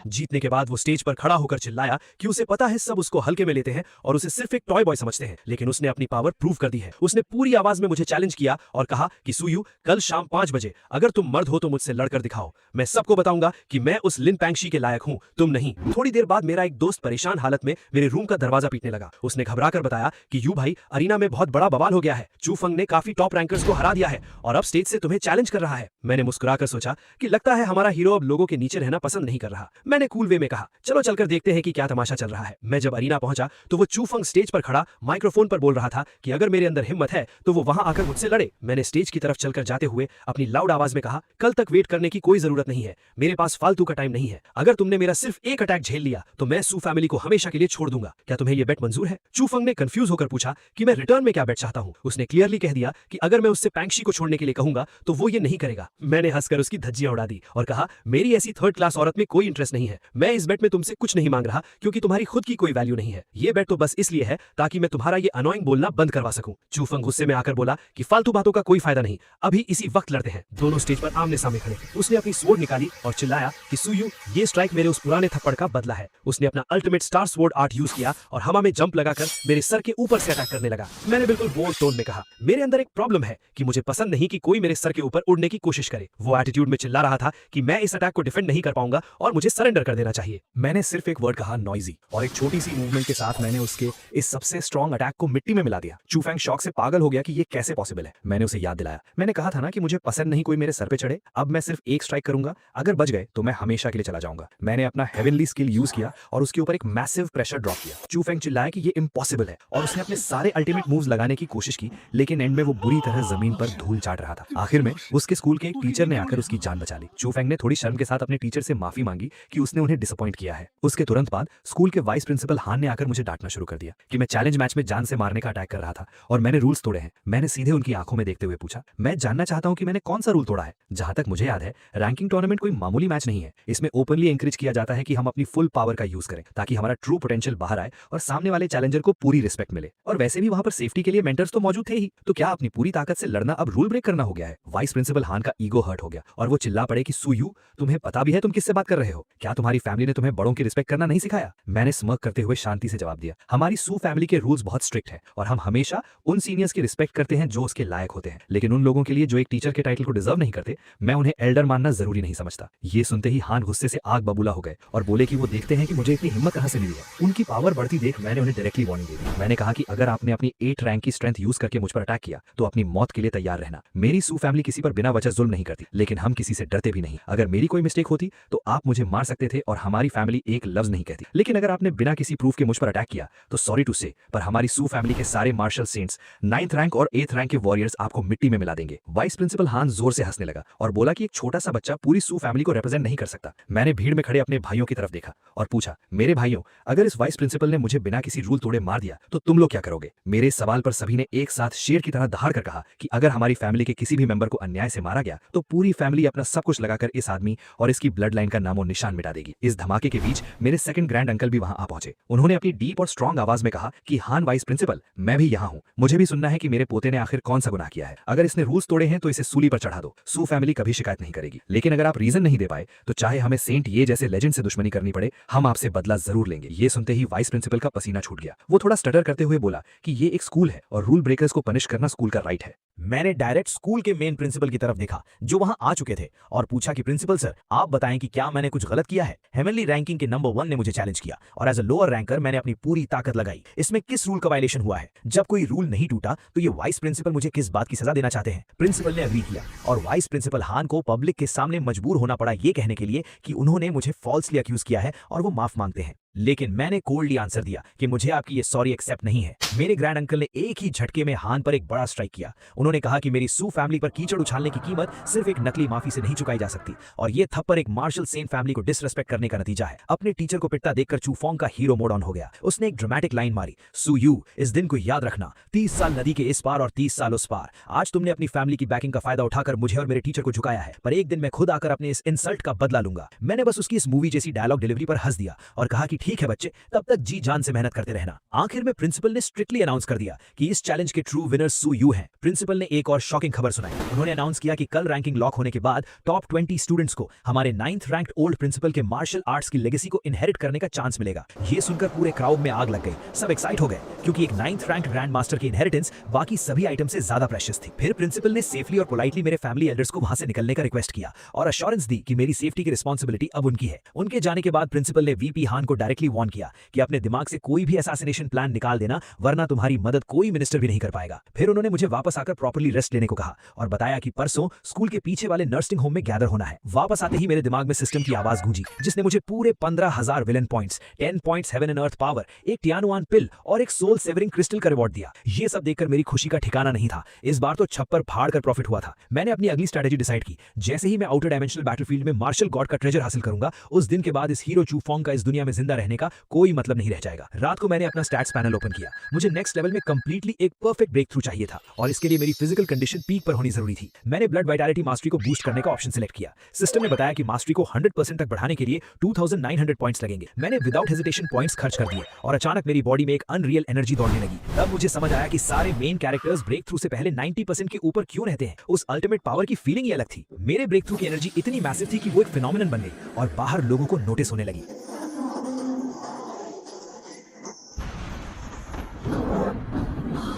Speaker 4: जीतने के बाद वो स्टेज पर खड़ा होकर चिल्लाया कि उसे पता है सब उसको हल्के में लेते हैं और उसे सिर्फ एक टॉय बॉय समझते हैं, लेकिन उसने अपनी पावर प्रूव कर दी है। उसने पूरी आवाज में मुझे चैलेंज किया और कहा कि सुयू, कल शाम 5 बजे अगर तुम मर्द हो तो मुझसे लड़कर दिखाओ। मैं सबको बताऊंगा कि मैं उस लिन पैंगशी के लायक हूं, तुम नहीं। थोड़ी देर बाद मेरा एक दोस्त परेशान हालत में मेरे रूम का दरवाजा पीटने लगा। उसने घबराकर बताया कि यू भाई, अरीना में बहुत बड़ा बवाल हो गया है। चूफंग ने काफी टॉप रैंकर्स को हरा दिया है और अब स्टेज से तुम्हें चैलेंज कर रहा है। मैंने मुस्कुराकर सोचा कि लगता है हमारा हीरो अब लोगों के नीचे रहना पसंद नहीं कर रहा। मैंने कूल वे में कहा, चलो चलकर देखते हैं कि क्या तमाशा चल रहा है। मैं जब अरीना पहुंचा तो वो चूफंग स्टेज पर खड़ा माइक्रोफोन पर बोल रहा था कि अगर मेरे अंदर हिम्मत है तो वो वहां आकर मुझसे लड़े। मैंने स्टेज की तरफ चलकर जाते हुए अपनी लाउड आवाज में कहा, कल तक वेट करने की कोई जरूरत नहीं है, मेरे पास फालतू का टाइम नहीं है। अगर तुमने मेरा सिर्फ एक अटैक झेल लिया तो मैं सू फैमिली को हमेशा के लिए छोड़ दूंगा। क्या तुम्हें यह बेट मंजूर है? चूफंग ने कंफ्यूज होकर पूछा कि मैं रिटर्न में क्या बेट चाहता हूं। उसने क्लियरली कह दिया कि अगर मैं उससे पैंगशी को छोड़ने के लिए कहूंगा तो वो ये नहीं करेगा। मैंने हंसकर उसकी धज्जियां उड़ा दी और कहा, मेरी ऐसी 3rd क्लास औरत में कोई इंटरेस्ट नहीं है। मैं इस बेट में तुमसे कुछ नहीं मांग रहा क्योंकि तुम्हारी खुद की कोई वैल्यू नहीं है। ये बेट तो बस इसलिए है ताकि मैं तुम्हारा ये अनोइंग बोलना बंद करवा सकूं। चूफंग गुस्से में आकर बोला कि फालतू बातों का कोई फायदा नहीं, अभी इसी वक्त लड़ते हैं। दोनों स्टेज पर आमने सामने खड़े थे। उसने अपनी स्वॉर्ड निकाली और चिल्लाया कि सुयू, ये स्ट्राइक मेरे उस पुराने थप्पड़ का बदला है। उसने अपना ultimate star sword art use किया और हवा में जंप लगाकर मेरे सर के ऊपर से अटैक करने लगा। मैंने बिल्कुल बोल्ड टोन में कहा, मेरे अंदर एक प्रॉब्लम है कि मुझे पसंद नहीं कि कोई मेरे सर के ऊपर उड़ने की कोशिश करे। वो एटीट्यूड में चिल्ला रहा था कि मैं इस अटैक को डिफेंड नहीं कर पाऊंगा और मुझे सरेंडर सरेंडर कर देना चाहिए।
Speaker 1: मैंने सिर्फ एक वर्ड कहा, नॉइजी, और एक छोटी सी मूवमेंट के साथ मैंने उसके इस सबसे स्ट्रॉन्ग अटैक को मिट्टी में मिला दिया। चूफेंग शॉक से पागल हो गया कि ये कैसे पॉसिबल है। मैंने उसे याद दिलाया, मैंने कहा था ना कि मुझे पसंद नहीं कोई मेरे सर पे चढ़े। अब मैं सिर्फ एक स्ट्राइक करूंगा, अगर बच गए तो मैं हमेशा के लिए चला जाऊंगा। मैंने अपना हेवनली स्किल यूज किया और उसके ऊपर एक मैसिव प्रेशर ड्रॉप किया। चूफेंग चिल्लाया कि ये इम्पॉसिबल है और उसने अपने सारे अल्टीमेट मूव्स लगाने की कोशिश की, लेकिन एंड में वो बुरी तरह जमीन पर धूल चाट रहा था। आखिर में उसके स्कूल के एक टीचर ने आकर उसकी जान बचा ली। चूफेंग ने थोड़ी शर्म के साथ अपने टीचर से माफी मांगी कि उसने उन्हें डिसअपॉइंट किया है। उसके तुरंत बाद स्कूल के वाइस प्रिंसिपल हान ने आकर मुझे डांटना शुरू कर दिया कि मैं चैलेंज मैच में जान से मारने का अटैक कर रहा था और मैंने रूल्स तोड़े हैं। मैंने सीधे उनकी आंखों में देखते हुए पूछा, मैं जानना चाहता हूं कि मैंने कौन सा रूल तोड़ा है। जहां तक मुझे याद है, रैंकिंग टूर्नामेंट कोई मामूली मैच नहीं है। इसमें ओपनली एनकरेज किया जाता है कि हम अपनी फुल पावर का यूज करें ताकि हमारा ट्रू पोटेंशियल बाहर आए और सामने वाले चैलेंजर को पूरी रिस्पेक्ट मिले। और वैसे भी वहां पर सेफ्टी के लिए मेंटर्स तो मौजूद थे ही, तो क्या अपनी पूरी ताकत से लड़ना अब रूल ब्रेक करना हो गया है। वाइस प्रिंसिपल हान का ईगो हर्ट हो गया और वो चिल्ला पड़े कि सुयू, तुम्हें पता भी है तुम किससे बात कर रहे हो? क्या तुम्हारी फैमिली ने तुम्हें बड़ों की रिस्पेक्ट करना नहीं सिखाया? मैंने स्मर्क करते हुए शांति से जवाब दिया, हमारी सू फैमिली के रूल्स बहुत स्ट्रिक्ट है और हम हमेशा उन सीनियर्स की रिस्पेक्ट करते हैं जो उसके लायक होते हैं, लेकिन उन लोगों के लिए जो एक टीचर के टाइटल को डिजर्व नहीं करते, मैं उन्हें एल्डर मानना जरूरी नहीं समझता। ये सुनते ही हान गुस्से से आग बबूला हो गए और बोले कि वो देखते हैं कि मुझे इतनी हिम्मत कहां से मिली है। उनकी पावर बढ़ती देख मैंने उन्हें डायरेक्टली वार्निंग दे दी। मैंने कहा कि अगर आपने अपनी 8 रैंक की स्ट्रेंथ यूज करके मुझ पर अटैक किया तो अपनी मौत के लिए तैयार रहना। मेरी सू फैमिली किसी पर बिना वजह जुल्म नहीं करती, लेकिन हम किसी से डरते भी नहीं। अगर मेरी कोई मिस्टेक होती तो आप मुझे मार सकते थे और हमारी फैमिली एक लफ्ज नहीं कहती, लेकिन अगर आपने बिना किसी प्रूफ के मुझ पर अटैक किया तो सॉरी टू से, पर हमारी सू फैमिली के सारे मार्शल सेंट्स 9th रैंक और 8th रैंक के वॉरियर्स आपको मिट्टी में मिला देंगे। वाइस प्रिंसिपल हान जोर से हंसने लगा और बोला कि एक छोटा सा बच्चा पूरी सू फैमिली को रिप्रेजेंट नहीं कर सकता। मैंने भीड़ में खड़े अपने भाइयों की तरफ देखा और पूछा, मेरे भाइयों, अगर इस वाइस प्रिंसिपल ने मुझे बिना किसी रूल तोड़े मार दिया तो तुम लोग क्या करोगे? मेरे सवाल पर सभी ने एक साथ शेर की तरह दहाड़ कर कहा कि अगर हमारी फैमिली के किसी भी मेंबर को अन्याय से मारा गया तो पूरी फैमिली अपना सब कुछ लगाकर इस आदमी और इसकी ब्लड लाइन का नामो निशान मिटा देगी। इस धमाके के बीच मेरे सेकंड ग्रैंड अंकल भी वहां आ पहुंचे। उन्होंने अपनी डीप और स्ट्रॉन्ग आवाज में कहा कि हान वाइस प्रिंसिपल, मैं भी यहाँ हूँ, मुझे भी सुनना है कि मेरे पोते ने आखिर कौन सा गुनाह किया है। अगर इसने रूल्स तोड़े हैं तो इसे सूली पर चढ़ा दो, सू फैमिली कभी शिकायत नहीं करेगी। लेकिन अगर आप रीजन नहीं दे पाए तो चाहे हमें सेंट ये जैसे लेजेंड से दुश्मनी करनी पड़े, हम आपसे बदला जरूर लेंगे। ये सुनते ही वाइस प्रिंसिपल का पसीना छूट गया। वो थोड़ा स्टटर करते हुए बोला कि ये एक स्कूल है और रूल ब्रेकर्स को पनिश करना स्कूल का राइट है।
Speaker 2: मैंने डायरेक्ट स्कूल के मेन प्रिंसिपल की तरफ देखा जो वहां आ चुके थे और पूछा कि प्रिंसिपल सर, आप बताएं कि क्या मैंने कुछ गलत किया है? हेवनली रैंकिंग के नंबर 1 ने मुझे चैलेंज किया और एज अ लोअर रैंकर मैंने अपनी पूरी ताकत लगाई। इसमें किस रूल का वायलेशन हुआ है? जब कोई रूल नहीं टूटा तो ये वाइस प्रिंसिपल मुझे किस बात की सजा देना चाहते हैं? प्रिंसिपल ने अग्री किया और वाइस प्रिंसिपल हान को पब्लिक के सामने मजबूर होना पड़ा ये कहने के लिए कि उन्होंने मुझे फॉल्सली अक्यूज किया है और वो माफ मांगते हैं। लेकिन मैंने कोल्डली आंसर दिया कि मुझे आपकी ये सॉरी एक्सेप्ट नहीं है। मेरे ग्रैंड अंकल ने एक ही झटके में हान पर एक बड़ा स्ट्राइक किया। उन्होंने कहा कि मेरी सू फैमिली पर कीचड़ उछालने की कीमत सिर्फ एक नकली माफी से नहीं चुकाई जा सकती और ये थप्पड़ एक मार्शल सेन फैमिली को डिसरेस्पेक्ट करने का नतीजा है। अपने टीचर को पिटता देखकर चूफोंग का हीरो मोड ऑन हो गया। उसने एक ड्रामेटिक लाइन मारी, सू यू, इस दिन को याद रखना, 30 साल नदी के इस पार और 30 साल उस पार। आज तुमने अपनी फैमिली की बैकिंग का फायदा उठाकर मुझे और मेरे टीचर को झुकाया है, पर एक दिन मैं खुद आकर अपने इस इंसल्ट का बदला लूंगा। मैंने बस उसकी इस मूवी जैसी डायलॉग डिलीवरी पर हंस दिया और कहा कि ठीक है बच्चे, तब तक जी जान से मेहनत करते रहना। आखिर में प्रिंसिपल ने स्ट्रिक्टली अनाउंस कर दिया कि इस चैलेंज के ट्रू विनर सू यू हैं। प्रिंसिपल ने एक और शॉकिंग खबर सुनाई। उन्होंने अनाउंस किया कि कल रैंकिंग लॉक होने के बाद टॉप 20 स्टूडेंट्स को हमारे 9th रैंक्ड ओल्ड प्रिंसिपल के मार्शल आर्ट्स की लेगेसी को इनहेरिट करने का चांस मिलेगा। ये सुनकर पूरे क्राउड में आग लग गई। सब एक्साइट हो गए क्योंकि एक 9th रैंक्ड ग्रैंड मास्टर की इनहेरिटेंस बाकी सभी आइटम से ज्यादा प्रेशियस थी। फिर प्रिंसिपल ने सेफली और पोलाइटली मेरे फैमिली एल्डर्स को वहां से निकलने का रिक्वेस्ट किया और अश्योरेंस दी कि मेरी सेफ्टी की रिस्पांसिबिलिटी अब उनकी है। उनके जाने के बाद प्रिंसिपल ने वीपी हान को डायरेक्टली वार्न किया कि अपने दिमाग से कोई भी असैसिनेशन प्लान निकाल देना, वरना तुम्हारी मदद कोई मिनिस्टर भी नहीं कर पाएगा। फिर उन्होंने मुझे वापस आकर प्रॉपर्ली रेस्ट लेने को कहा और बताया कि परसों स्कूल के पीछे वाले नर्सिंग होम में गैदर होना है। वापस आते ही मेरे दिमाग में सिस्टम की आवाज गूंजी जिसने मुझे पूरे 15,000 villain points, 10 points heaven and earth power, एक टियानुआन पिल और एक सोल सेवरिंग क्रिस्टल का रिवॉर्ड दिया। ये सब देखकर मेरी खुशी का ठिकाना नहीं था। इस बार तो छप्पर फाड़ कर प्रॉफिट हुआ था। मैंने अपनी अगली स्ट्रेटेजी डिसाइड की। जैसे ही मैं आउटर डायमेंशनल बैटलफील्ड में मार्शल गॉड का ट्रेजर हासिल करूंगा, उस दिन के बाद इस हीरो चूफोंग का इस दुनिया में जिंदा रहने का कोई मतलब नहीं रह जाएगा। रात को मैंने अपना स्टैट्स पैनल ओपन किया। मुझे नेक्स्ट लेवल में कंप्लीटली एक परफेक्ट ब्रेक थ्रू चाहिए था और इसके लिए मेरी फिजिकल कंडीशन पीक पर होनी जरूरी थी। मैंने ब्लड वाइटैलिटी मास्टरी को बूस्ट करने का ऑप्शन सिलेक्ट किया। सिस्टम ने बताया कि मास्टरी को 100% तक बढ़ाने के लिए 2900 पॉइंट्स लगेंगे। मैंने विदाउट हेजिटेशन पॉइंट्स खर्च कर दिए और अचानक मेरी बॉडी में एक अनरियल एनर्जी दौड़ने लगी। तब मुझे समझ आया कि सारे मेन कैरेक्टर्स ब्रेक थ्रू से पहले 90% के ऊपर क्यों रहते हैं। उस अल्टीमेट पावर की फीलिंग ही अलग थी। मेरे ब्रेक थ्रू की एनर्जी इतनी मैसिव थी कि वो एक फिनोमिनन बन गई और बाहर लोगों को नोटिस होने लगी।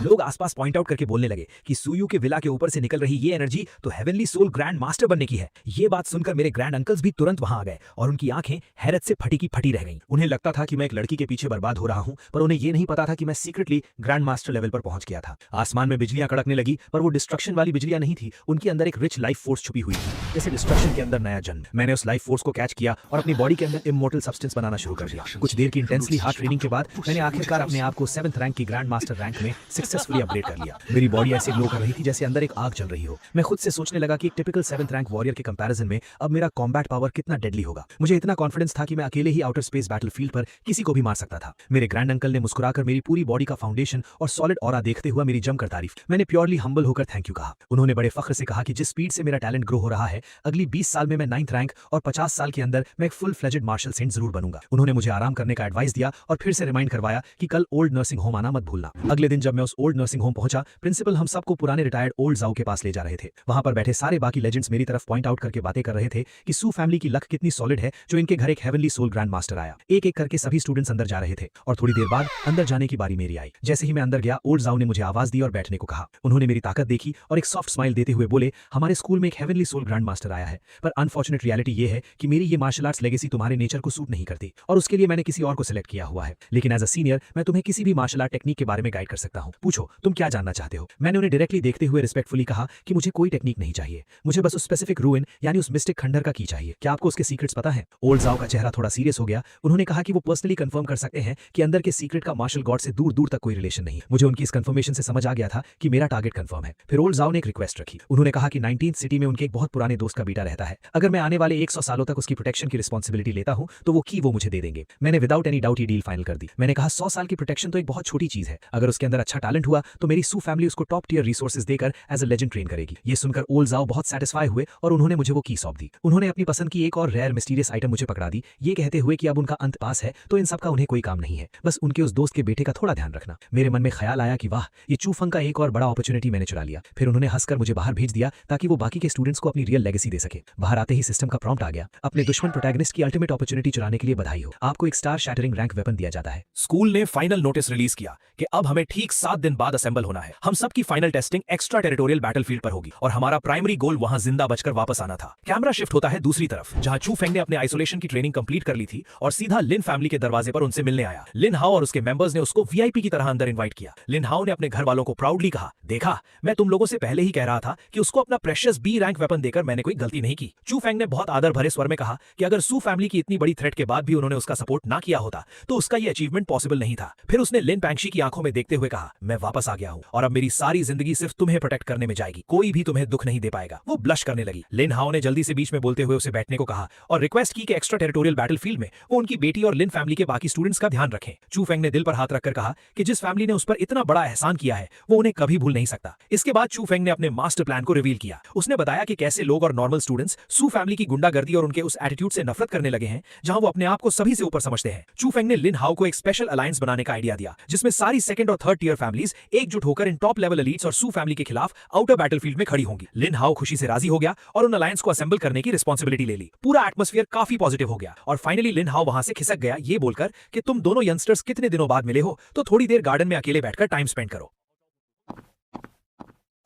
Speaker 3: लोग आसपास पॉइंट आउट करके बोलने लगे कि सुयू के विला के ऊपर से निकल रही ये एनर्जी तो हेवनली सोल ग्रैंड मास्टर बनने की है। ये बात सुनकर मेरे ग्रैंड अंकल्स भी तुरंत वहां आ गए और उनकी आंखें हैरत से फटी की फटी रह गईं। उन्हें लगता था कि मैं एक लड़की के पीछे बर्बाद हो रहा हूं, पर उन्हें यह नहीं पता था कि मैं सीक्रेटली ग्रैंड मास्टर लेवल पर पहुंच गया था। आसमान में बिजलियां कड़कने लगी, पर वो डिस्ट्रक्शन वाली बिजलियां नहीं थी, उनके अंदर एक रिच लाइफ फोर्स छुपी हुई थी, जैसे डिस्ट्रक्शन के अंदर नया जन्म। मैंने उस लाइफ फोर्स को कैच किया और अपनी बॉडी के अंदर इमोर्टल सब्सटेंस बनाना शुरू कर दिया। कुछ देर की इंटेंसली हार्ड ट्रेनिंग के बाद मैंने आखिरकार अपने आप को 7th रैंक की ग्रैंड मास्टर रैंक में सक्सेसफुली अपडेट कर लिया। मेरी बॉडी ऐसे ग्लो कर रही थी जैसे अंदर एक आग जल रही हो। मैं खुद से सोचने लगा कि एक टिपिकल 7th रैंक वॉरियर के कंपैरिजन में अब मेरा कॉम्बैट पावर कितना डेडली होगा। मुझे इतना कॉन्फिडेंस था कि मैं अकेले ही आउटर स्पेस बैटलफील्ड पर किसी को भी मार सकता था। मेरे ग्रैंड अंकल ने मुस्कुराकर मेरी पूरी बॉडी का फाउंडेशन और सॉलिड ऑरा देखते हुए मेरी जमकर तारीफ। मैंने प्योरली हम्बल होकर थैंक यू कहा। उन्होंने बड़े फख्र से कहा कि जिस स्पीड से मेरा टैलेंट ग्रो हो रहा है, अगली 20 साल में मैं 9th रैंक और 50 साल के अंदर मैं एक फुल फ्लेजेड मार्शल सेंट जरूर बनूंगा। उन्होंने मुझे आराम करने का एडवाइस दिया और फिर से रिमाइंड करवाया कि कल ओल्ड नर्सिंग होम आना मत भूलना। अगले दिन जब मैं उस ओल्ड नर्सिंग होम पहुंचा, प्रिंसिपल हम सबको पुराने रिटायर्ड ओल्ड जाओ के पास ले जा रहे थे। वहां पर बैठे सारे बाकी लेजेंड्स मेरी तरफ पॉइंट आउट करके बातें कर रहे थे कि सू फैमिली की लक कितनी सॉलिड है जो इनके घर एक हेवनली सोल ग्रैंड मास्टर आया। एक एक करके सभी स्टूडेंट्स अंदर जा रहे थे और थोड़ी देर बाद अंदर जाने की बारी मेरी आई। जैसे ही मैं अंदर गया, ओल्ड जाओ ने मुझे आवाज दी और बैठने को कहा। उन्होंने मेरी ताकत देखी और एक सॉफ्ट स्माइल देते हुए बोले, हमारे स्कूल में एक हेवनली सोल ग्रैंड मास्टर आया है, पर अनफॉर्चुनेट रियलिटी ये है कि मेरी ये मार्शल आर्ट्स लेगेसी तुम्हारे नेचर को सूट नहीं करती और उसके लिए मैंने किसी और को सिलेक्ट किया हुआ है। लेकिन एज अ सीनियर मैं तुम्हें किसी भी मार्शल आर्ट टेक्निक के बारे में गाइड कर सकता हूं। पूछो तुम क्या जानना चाहते हो। मैंने उन्हें डायरेक्टली देखते हुए रिस्पेक्टफुली कहा कि मुझे कोई टेक्निक नहीं चाहिए, मुझे बस उस स्पेसिफिक रूइन यानी उस मिस्टिक खंडर का की चाहिए। क्या आपको उसके सीक्रेट्स पता है? ओल्ड जाओ का चेहरा थोड़ा सीरियस हो गया। उन्होंने कहा कि वो पर्सनली कंफर्म कर सकते हैं कि अंदर के सीक्रेट का मार्शल गॉड से दूर दूर तक कोई रिलेशन नहीं। मुझे उनकी इस कंफर्मेशन से समझ आ गया था कि मेरा टारगेट कंफर्म है। फिर ओल्ड जाओ ने एक रिक्वेस्ट रखी। उन्होंने कहा कि 19th सिटी में उनके एक बहुत पुराने दोस्त का बेटा रहता है, अगर मैं आने वाले 100 सालों तक उसकी प्रोटेक्शन की रिस्पॉन्सिबिलिटी लेता हूं तो वो की वो मुझे दे देंगे। मैंने विदाउट एनी डाउट ये डील फाइनल कर दी। मैंने कहा 100 साल की प्रोटेक्शन तो एक बहुत छोटी चीज है, अगर उसके अंदर अच्छा टैलेंट हुआ तो मेरी सू फैमिली उसको टॉप टियर रिसोर्सेज देकर एज अ लेजेंड ट्रेन करेगी। ये सुनकर ओल्ड जाओ बहुत सेटिस्फाई हुए और उन्होंने मुझे वो की सौंप दी। उन्होंने अपनी पसंद की एक और रेयर मिस्टीरियस आइटम मुझे पकड़ा दी, ये कहते हुए कि अब उनका अंत पास है तो इन सब का उन्हें कोई काम नहीं है, बस उनके उस दोस्त के बेटे का थोड़ा ध्यान रखना। मेरे मन में ख्याल आया कि वाह, ये चूफंग का एक और बड़ा अपॉर्चुनिटी मैंने चुरा लिया। फिर उन्होंने हंसकर मुझे बाहर भेज दिया ताकि वो बाकी के स्टूडेंट्स को अपनी रियल लेगेसी दे सके। बाहर आते ही सिस्टम का प्रॉम्प्ट आ गया, अपने दुश्मन प्रोटैगनिस्ट की अल्टीमेट अपॉर्चुनिटी चुराने के लिए बधाई हो, आपको एक स्टार शैटरिंग रैंक वेपन दिया जाता है।
Speaker 2: स्कूल ने फाइनल नोटिस रिलीज किया कि अब हमें ठीक 7 दिन बाद असेंबल होना है। हम सबकी final testing extra territorial battlefield पर होगी और हमारा प्राइमरी गोल वहां जिंदा बचकर वापस आना था। कैमरा शिफ्ट होता है दूसरी तरफ, जहां चू फेंग ने अपने आइसोलेशन की ट्रेनिंग कंप्लीट कर ली थी और सीधा लिन फैमिली के दरवाजे पर उनसे मिलने आया। लिन हाओ और उसके मेंबर्स ने उसको वीआईपी की तरह अंदर इनवाइट किया। लिन हाओ ने अपने घर वालों को प्राउडली कहा, देखा, मैं तुम लोगों से पहले ही कह रहा था कि उसको अपना प्रेशियस बी रैंक वेपन देकर मैंने कोई गलती नहीं की। चू फेंग ने बहुत आदर भरे स्वर में कहा कि अगर सू फैमिली की इतनी बड़ी थ्रेट के बाद भी उन्होंने उसका सपोर्ट ना किया होता तो उसका ये अचीवमेंट पॉसिबल नहीं था। फिर उसने लिन पैंगशी की आंखों में देखते हुए कहा, मैं वापस आ गया हूं और अब मेरी सारी जिंदगी सिर्फ तुम्हें प्रोटेक्ट करने में जाएगी, कोई भी तुम्हें दुख नहीं दे पाएगा। वो ब्लश करने लगी। लिन हाओ ने जल्दी से बीच में बोलते हुए उसे बैठने को कहा और रिक्वेस्ट की कि एक्स्ट्रा टेरिटोरियल बैटलफील्ड में वो उनकी बेटी और लिन फैमिली के बाकी स्टूडेंट्स का ध्यान रखें। चू फेंग ने दिल पर हाथ रखकर कहा कि जिस फैमिली ने उस पर इतना बड़ा एहसान किया है वो उन्हें कभी भूल नहीं सकता। इसके बाद चू फेंग ने अपने मास्टर प्लान को रिवील किया। उसने बताया कि कैसे लोग और नॉर्मल स्टूडेंट्स सू फैमिली की गुंडागर्दी और उनके उस एटीट्यूड से नफरत करने लगे हैं जहां वो अपने आप को सभी से ऊपर समझते हैं। चू फेंग ने लिन हाओ को एक स्पेशल अलायंस बनाने का आइडिया दिया जिसमें सारी सेकंड और थर्ड टियर फैमिलीज एकजुट होकर इन टॉप लेवल एलीट्स और सू फैमिली के खिलाफ आउटर बैटलफील्ड में खड़ी होंगी। लिन हाओ खुशी से राजी हो गया और उन अलायंस को असेंबल करने की रिस्पॉन्सिबिलिटी ले ली। पूरा एटमॉस्फेयर काफी पॉजिटिव हो गया और फाइनली लिन हाओ वहां से खिसक गया ये बोलकर कि तुम दोनों यंगस्टर्स कितने दिनों बाद मिले हो तो थोड़ी देर गार्डन में अकेले बैठकर टाइम स्पेंड करो।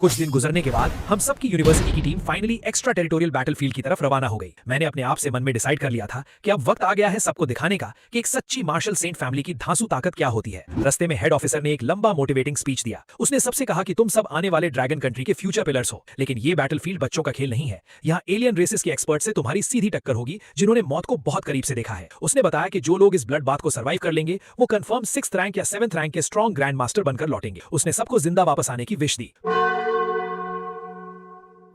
Speaker 2: कुछ दिन गुजरने के बाद हम सबकी यूनिवर्सिटी की team finally extra territorial battlefield की तरफ रवाना हो गई। मैंने अपने आप से मन में डिसाइड कर लिया था कि अब वक्त आ गया है सबको दिखाने का कि एक सच्ची मार्शल सेंट फैमिली की धांसू ताकत क्या होती है। रास्ते में हेड ऑफिसर ने एक लंबा मोटिवेटिंग स्पीच दिया। उसने सबसे कहा कि तुम सब आने वाले ड्रैगन कंट्री के फ्यूचर पिलर्स हो, लेकिन ये बैटलफील्ड बच्चों का खेल नहीं है। यहाँ एलियन रेसेस के एक्सपर्ट से तुम्हारी सीधी टक्कर होगी जिन्होंने मौत को बहुत करीब से देखा है। उसने बताया कि जो लोग इस ब्लड बाथ को सर्वाइव कर लेंगे वो कंफर्म 6th रैंक या 7th रैंक के स्ट्रॉन्ग ग्रैंड मास्टर बनकर लौटेंगे। उसने सबको जिंदा वापस आने की विश दी।